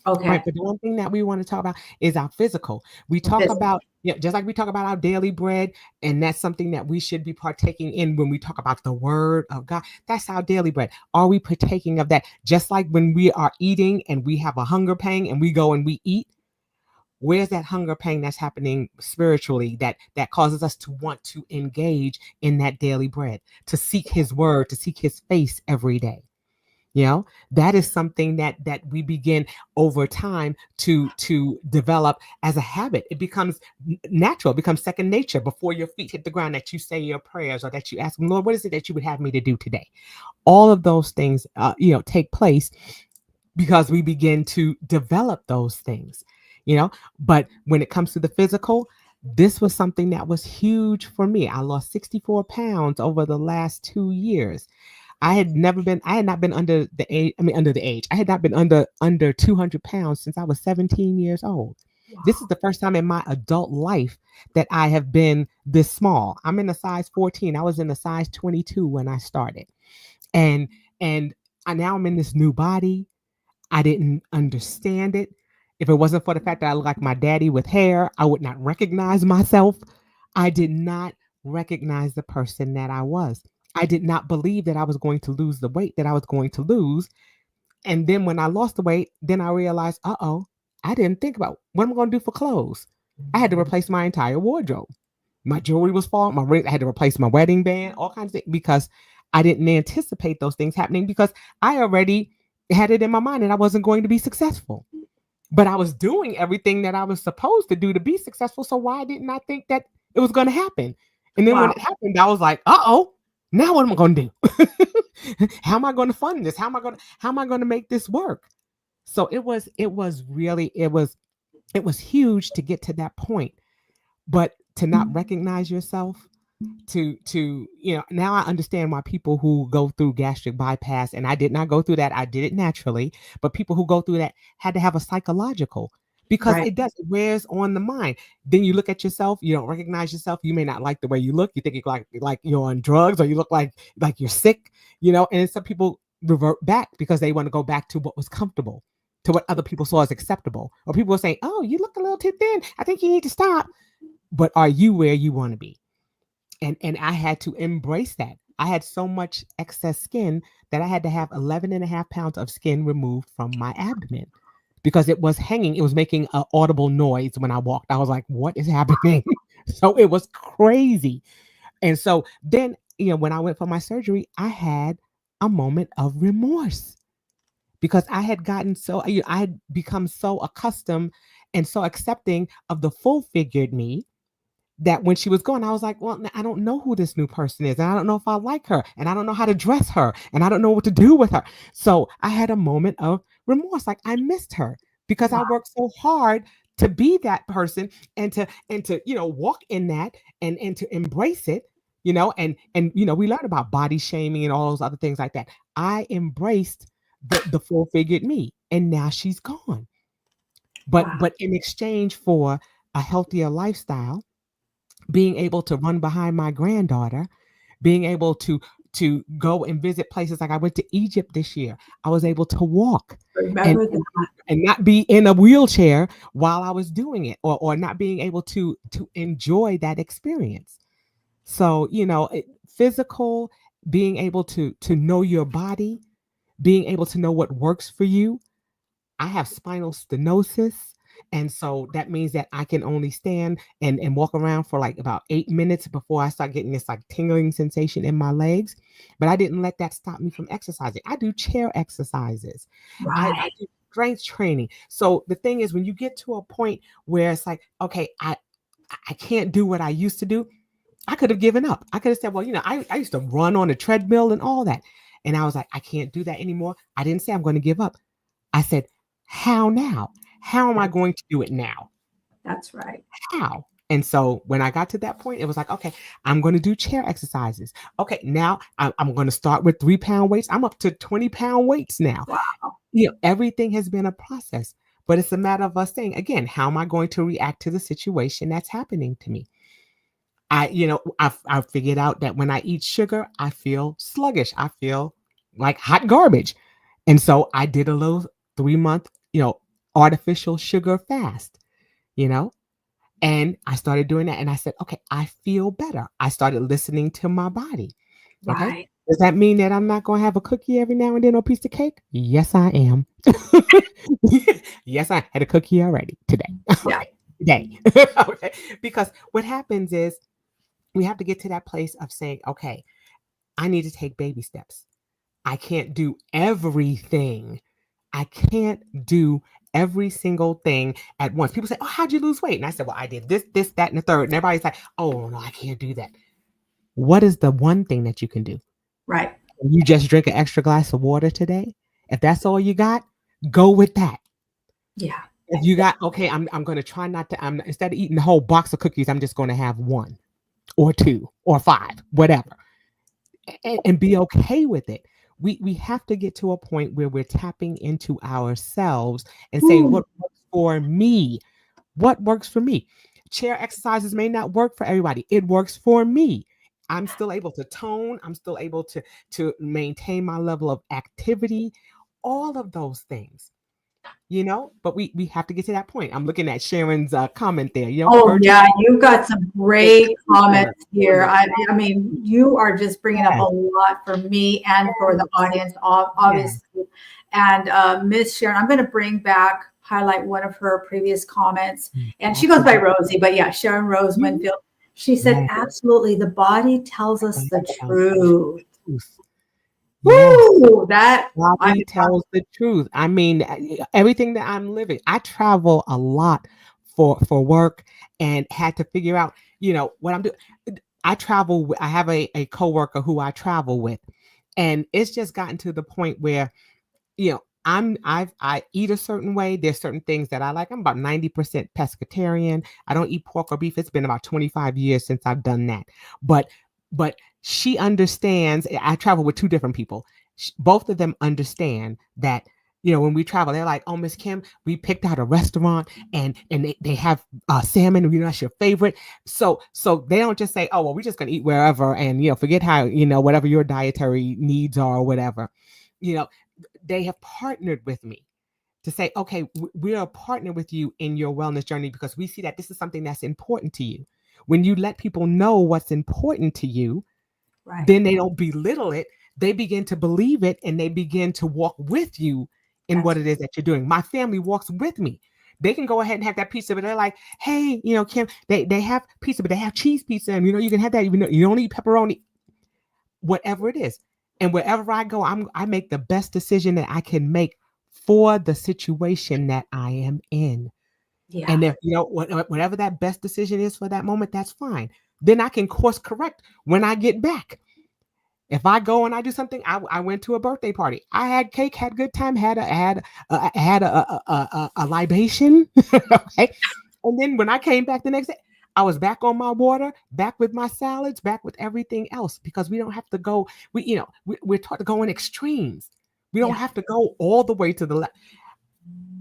Okay. Right. But the one thing that we want to talk about is our physical. We talk about Yeah, just like we talk about our daily bread, and that's something that we should be partaking in when we talk about the word of God. That's our daily bread. Are we partaking of that? Just like when we are eating and we have a hunger pang and we go and we eat, where's that hunger pain that's happening spiritually that causes us to want to engage in that daily bread, to seek his word, to seek his face every day? You know, that is something that we begin over time to develop as a habit. It becomes natural, it becomes second nature. Before your feet hit the ground, that you say your prayers, or that you ask him, Lord, what is it that you would have me to do today? All of those things take place because we begin to develop those things, you know. But when it comes to the physical, this was something that was huge for me. I lost 64 pounds over the last 2 years. I had not been under the age, under the age. I had not been under 200 pounds since I was 17 years old. This is the first time in my adult life that I have been this small. I'm in a size 14. I was in a size 22 when I started. And now I'm in this new body. I didn't understand it. If it wasn't for the fact that I look like my daddy with hair, I would not recognize myself. I did not recognize the person that I was. I did not believe that I was going to lose the weight that I was going to lose. And then when I lost the weight, then I realized, I didn't think about what am I going to do for clothes. I had to replace my entire wardrobe. My jewelry was falling. I had to replace my wedding band, all kinds of things, because I didn't anticipate those things happening, because I already had it in my mind that I wasn't going to be successful. But I was doing everything that I was supposed to do to be successful. So why didn't I think that it was going to happen? And then when it happened, I was like, now what am I going to do? How am I going to fund this? How am I going to make this work? So it was huge to get to that point. But to not recognize yourself, to now I understand why people who go through gastric bypass, and I did not go through that, I did it naturally, but people who go through that had to have a psychological, because it wears on the mind. Then you look at yourself, you don't recognize yourself, you may not like the way you look, you think you like you're on drugs, or you look like you're sick, and some people revert back because they want to go back to what was comfortable, to what other people saw as acceptable, or people are saying, oh, you look a little too thin, I think you need to stop. But are you where you want to be? And I had to embrace that. I had so much excess skin that I had to have 11 and a half pounds of skin removed from my abdomen, because it was hanging. It was making an audible noise when I walked. I was like, what is happening? So it was crazy. And so then, when I went for my surgery, I had a moment of remorse, because I had I had become so accustomed and so accepting of the full figured me, that when she was gone, I was like, well, I don't know who this new person is. And I don't know if I like her. And I don't know how to dress her. And I don't know what to do with her. So I had a moment of remorse. Like, I missed her, because I worked so hard to be that person, and to walk in that, and to embrace it, and we learned about body shaming and all those other things like that. I embraced the full figured me, and now she's gone. But in exchange for a healthier lifestyle, being able to run behind my granddaughter, being able to go and visit places, like I went to Egypt this year. I was able to walk and not be in a wheelchair while I was doing it, or not being able to enjoy that experience. So, physical, being able to know your body, being able to know what works for you. I have spinal stenosis. And so that means that I can only stand and walk around for like about 8 minutes before I start getting this like tingling sensation in my legs. But I didn't let that stop me from exercising. I do chair exercises. I do strength training. So the thing is, when you get to a point where it's like, okay, I can't do what I used to do, I could have given up. I could have said, well, I used to run on a treadmill and all that. And I was like, I can't do that anymore. I didn't say I'm going to give up. I said, how now? How am I going to do it now? That's right. How? And so when I got to that point, it was like, okay, I'm going to do chair exercises. Okay, now I'm going to start with 3-pound weights. I'm up to 20-pound weights now. Wow. Everything has been a process, but it's a matter of us saying, again, how am I going to react to the situation that's happening to me? I figured out that when I eat sugar, I feel sluggish. I feel like hot garbage. And so I did a little 3-month, artificial sugar fast, And I started doing that. And I said, okay, I feel better. I started listening to my body. Okay. Right. Does that mean that I'm not going to have a cookie every now and then or a piece of cake? Yes, I am. Yes, I had a cookie already today. Yeah. Today. Okay. Because what happens is we have to get to that place of saying, okay, I need to take baby steps. I can't do everything. I can't do every single thing at once. People say, oh, how'd you lose weight? And I said, well, I did this, that, and the third. And everybody's like, oh, no, I can't do that. What is the one thing that you can do? Right. You just drink an extra glass of water today. If that's all you got, go with that. Yeah. If you got, okay, I'm going to try not to, instead of eating the whole box of cookies, I'm just going to have 1 or 2 or 5, whatever, and be okay with it. We have to get to a point where we're tapping into ourselves and saying, Ooh, what works for me? What works for me? Chair exercises may not work for everybody. It works for me. I'm still able to tone. I'm still able to maintain my level of activity, all of those things, but we have to get to that point. I'm looking at Sharon's comment there, oh purchase yeah, you've got some great comments here. on I mean, you are just bringing up a lot for me and for the audience, obviously. And Miss Sharon, I'm going to highlight one of her previous comments. And she goes by Rosie, but yeah, Sharon Rose Winfield. She said, absolutely, the body tells us the truth. Yes. Woo! That Body tells the truth. I mean, everything that I'm living, I travel a lot for work and had to figure out, what I'm doing. I travel. I have a coworker who I travel with, and it's just gotten to the point where, I eat a certain way. There's certain things that I like. I'm about 90% pescatarian. I don't eat pork or beef. It's been about 25 years since I've done that. But she understands. I travel with 2 different people. Both of them understand that, when we travel, they're like, oh, Miss Kim, we picked out a restaurant and they have salmon, that's your favorite. So they don't just say, oh, well, we're just going to eat wherever and, forget how, whatever your dietary needs are or whatever. They have partnered with me to say, okay, we are a partner with you in your wellness journey because we see that this is something that's important to you. When you let people know what's important to you, right. Then they don't belittle it. They begin to believe it and they begin to walk with you in what it is that you're doing. My family walks with me. They can go ahead and have that pizza, but they're like, hey, Kim, they have pizza, but they have cheese pizza. And, you can have that, even though you don't eat pepperoni, whatever it is. And wherever I go, I make the best decision that I can make for the situation that I am in. Yeah. And if, whatever that best decision is for that moment, that's fine. Then I can course correct when I get back. If I go and I do something, I went to a birthday party. I had cake, had a good time, had a libation. Okay? And then when I came back the next day, I was back on my water, back with my salads, back with everything else, because we don't have to go. We're taught to go in extremes. We don't have to go all the way to the left.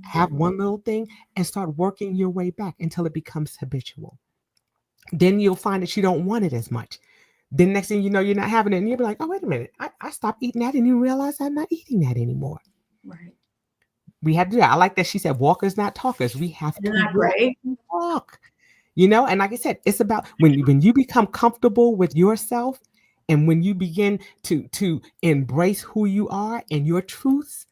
Have one little thing and start working your way back until it becomes habitual. Then you'll find that you don't want it as much. Then next thing you know, you're not having it, and you'll be like, oh, wait a minute, I stopped eating that, and you realize I'm not eating that anymore. Right. We have to do that. I like that she said, walkers, not talkers. We have to walk. And like I said, it's about when you become comfortable with yourself and when you begin to embrace who you are and your truths,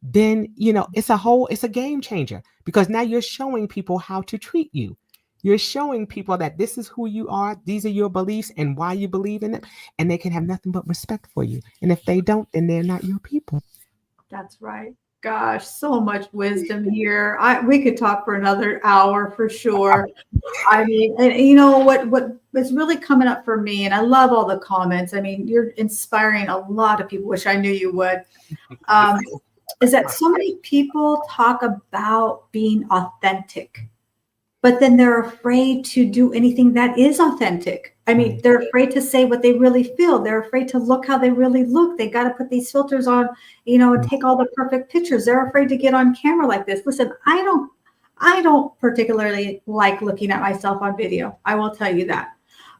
then, it's a game changer because now you're showing people how to treat you. You're showing people that this is who you are. These are your beliefs and why you believe in them. And they can have nothing but respect for you. And if they don't, then they're not your people. That's right. Gosh, so much wisdom here. We could talk for another hour for sure. I mean, and what is really coming up for me, and I love all the comments. I mean, you're inspiring a lot of people, which I knew you would. Is that so many people talk about being authentic, but then they're afraid to do anything that is authentic. I mean, they're afraid to say what they really feel. They're afraid to look how they really look. They got to put these filters on, and take all the perfect pictures. They're afraid to get on camera like this. Listen, I don't particularly like looking at myself on video. I will tell you that.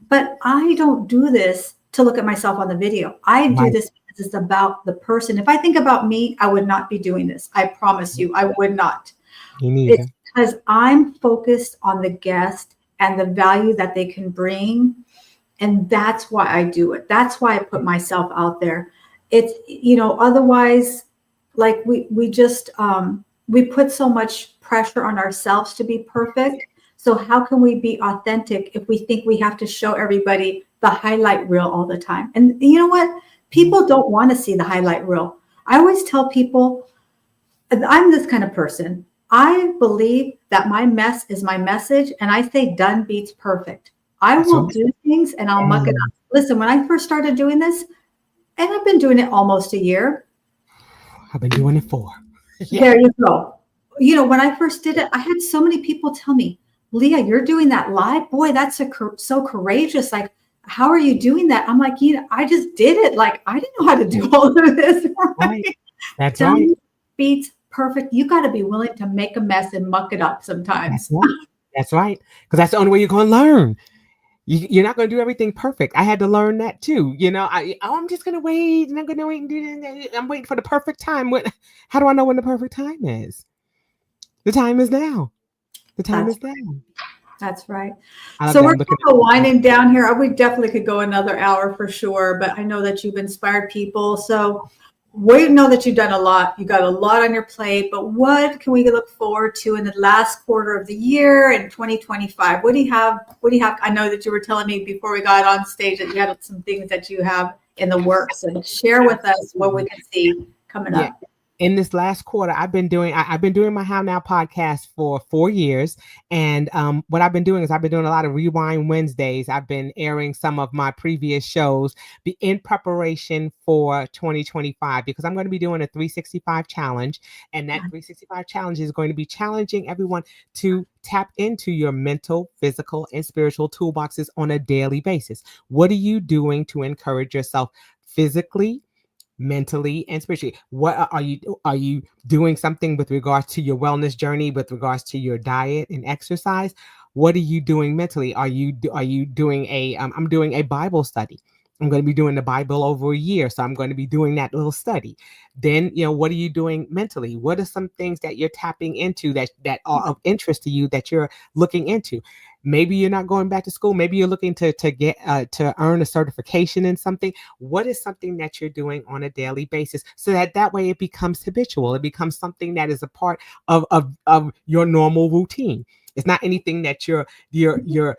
But I don't do this to look at myself on the video. I do this because it's about the person. If I think about me, I would not be doing this. I promise you, I would not. It's because I'm focused on the guest and the value that they can bring. And that's why I do it. That's why I put myself out there. It's, otherwise, like we just we put so much pressure on ourselves to be perfect. So how can we be authentic if we think we have to show everybody the highlight reel all the time? And you know what? People don't want to see the highlight reel. I always tell people, I'm this kind of person. I believe that my mess is my message, and I say done beats perfect. I will do things and I'll muck it up. Listen, when I first started doing this, and I've been doing it almost a year. I've been doing it for. There you go. When I first did it, I had so many people tell me, Leah, you're doing that live? Boy, that's so courageous. Like, how are you doing that? I'm like, I just did it. Like, I didn't know how to do all of this. Right. That's Done right. beats perfect. You got to be willing to make a mess and muck it up sometimes. That's right. Because that's the only way you're going to learn. You're not going to do everything perfect. I had to learn that too. I'm just going to wait and I'm going to wait and do that. I'm waiting for the perfect time. How do I know when the perfect time is? The time is now. The time is now. That's right. So we're kind of winding down here. We definitely could go another hour for sure, but I know that you've inspired people. So we know that you've done a lot. You got a lot on your plate, but what can we look forward to in the last quarter of the year in 2025? What do you have? I know that you were telling me before we got on stage that you had some things that you have in the works, and share with us what we can see coming up. In this last quarter, I've been doing my How Now podcast for 4 years. And what I've been doing is I've been doing a lot of Rewind Wednesdays. I've been airing some of my previous shows in preparation for 2025, because I'm going to be doing a 365 challenge. And that 365 challenge is going to be challenging everyone to tap into your mental, physical, and spiritual toolboxes on a daily basis. What are you doing to encourage yourself physically, mentally, and spiritually? What are you doing something with regards to your wellness journey, with regards to your diet and exercise? What are you doing mentally? Are you doing I'm doing a Bible study. I'm going to be doing the Bible over a year, so I'm going to be doing that little study. Then, what are you doing mentally? What are some things that you're tapping into that are of interest to you that you're looking into? Maybe you're not going back to school. Maybe you're looking to get to earn a certification in something. What is something that you're doing on a daily basis, so that way it becomes habitual? It becomes something that is a part of your normal routine. It's not anything that you're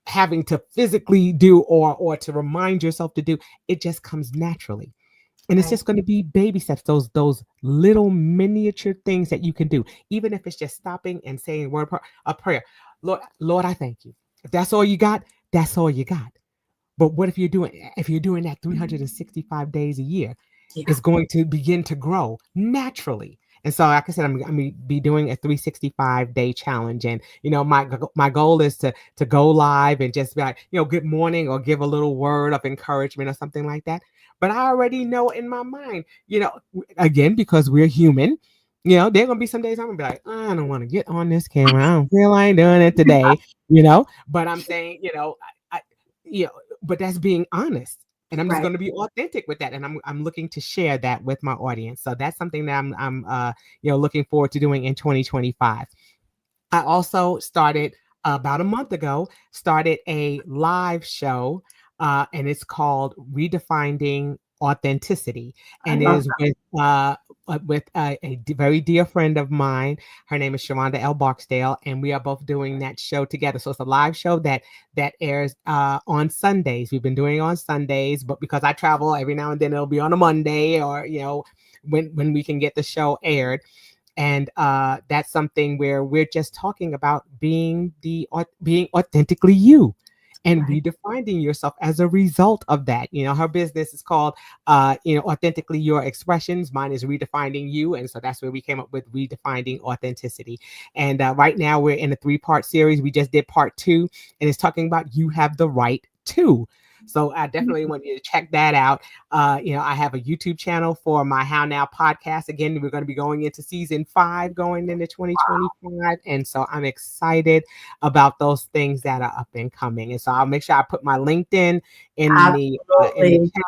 having to physically do or to remind yourself to do. It just comes naturally. And it's just going to be baby steps, those little miniature things that you can do, even if it's just stopping and saying a prayer. Lord, I thank you. If that's all you got, that's all you got. But what if you're doing that 365 days a year? It's going to begin to grow naturally. And so, like I said, I'm going to be doing a 365-day challenge. And, my goal is to go live and just be like, good morning, or give a little word of encouragement or something like that. But I already know in my mind, again, because we're human, there are going to be some days I'm going to be like, I don't want to get on this camera. I don't feel like doing it today, But I'm saying, but that's being honest. And I'm just going to be authentic with that. And I'm looking to share that with my audience. So that's something that I'm looking forward to doing in 2025. I also started about a month ago, a live show, and it's called Redefining Authenticity. And it is with a very dear friend of mine. Her name is Sharonda L. Barksdale, and we are both doing that show together. So it's a live show that airs on Sundays. We've been doing it on Sundays, but because I travel every now and then, it'll be on a Monday, or when we can get the show aired. And that's something where we're just talking about being authentically you. And redefining yourself as a result of that. Her business is called, Authentically Your Expressions. Mine is Redefining You. And so that's where we came up with Redefining Authenticity. And right now we're in a 3-part series. We just did part 2, and it's talking about you have the right to. So I definitely want you to check that out. I have a YouTube channel for my How Now podcast. Again, we're going to be going into season 5, going into 2025. And so I'm excited about those things that are up and coming. And so I'll make sure I put my LinkedIn in the chat.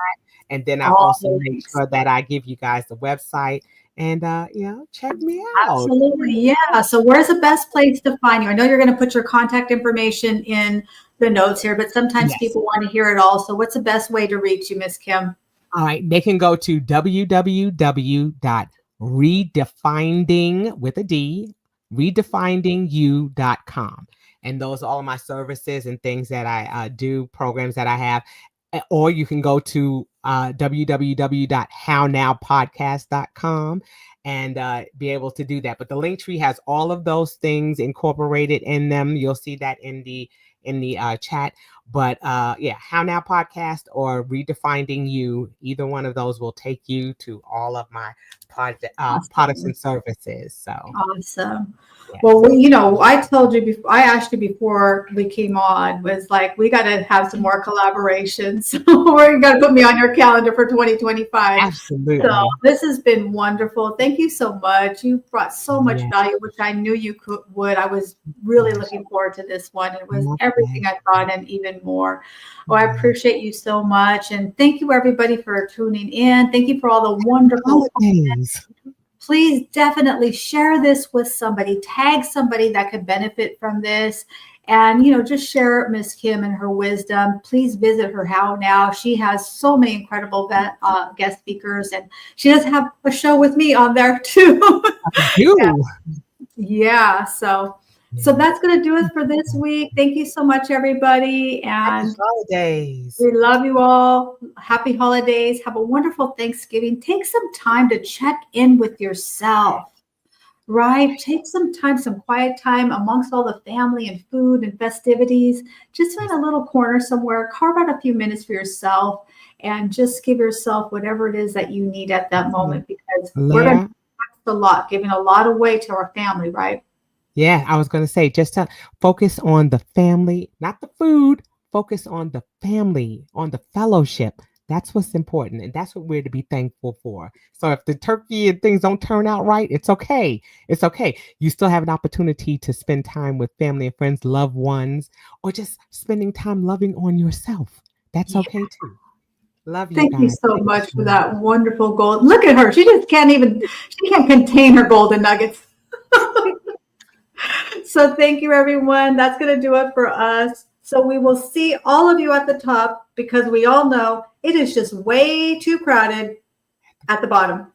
And then I'll All also the make links. sure that I give you guys the website and, check me out. Absolutely. Yeah. So where's the best place to find you? I know you're going to put your contact information in the notes here, but sometimes Yes. people want to hear it all. So what's the best way to reach you, Miss Kim? All right. They can go to www.redefining with a D, redefiningyou.com. And those are all of my services and things that I do, programs that I have. Or you can go to www.hownowpodcast.com and be able to do that. But the link tree has all of those things incorporated in them. You'll see that in the chat. But How Now Podcast or Redefining You, either one of those will take you to all of my products Awesome. and services. So Awesome. yes. Well, I told you before, I asked you before we came on, was like, we got to have some more collaborations. So we're going to put me on your calendar for 2025. So Absolutely. this has been wonderful. Thank you so much. You brought so much Yes. value, which I knew you would. I was really Yes. looking forward to this one. It was My everything I thought and even more. Oh, I pleasure. appreciate you so much. And thank you, everybody, for tuning in. Thank you for all the wonderful Holidays. Please definitely share this with somebody, tag somebody that could benefit from this. And, just share Miss Kim and her wisdom. Please visit her How Now. She has so many incredible guest speakers, and she does have a show with me on there too. You. Yeah. So that's going to do it for this week. Thank you so much, everybody. Happy And holidays. we love you all. Happy holidays. Have a wonderful Thanksgiving. Take some time to check in with yourself, right? Take some time, some quiet time amongst all the family and food and festivities. Just find a little corner somewhere, carve out a few minutes for yourself, and just give yourself whatever it is that you need at that moment, because we're going to a lot, giving a lot away to our family, right? Yeah, I was going to say, just to focus on the family, not the food, focus on the family, on the fellowship. That's what's important. And that's what we're to be thankful for. So if the turkey and things don't turn out right, it's okay. It's okay. You still have an opportunity to spend time with family and friends, loved ones, or just spending time loving on yourself. That's okay too. Love you Thank you guys. so much for that wonderful gold. Look at her. She can't contain her golden nuggets. So thank you, everyone. That's going to do it for us. So we will see all of you at the top, because we all know it is just way too crowded at the bottom.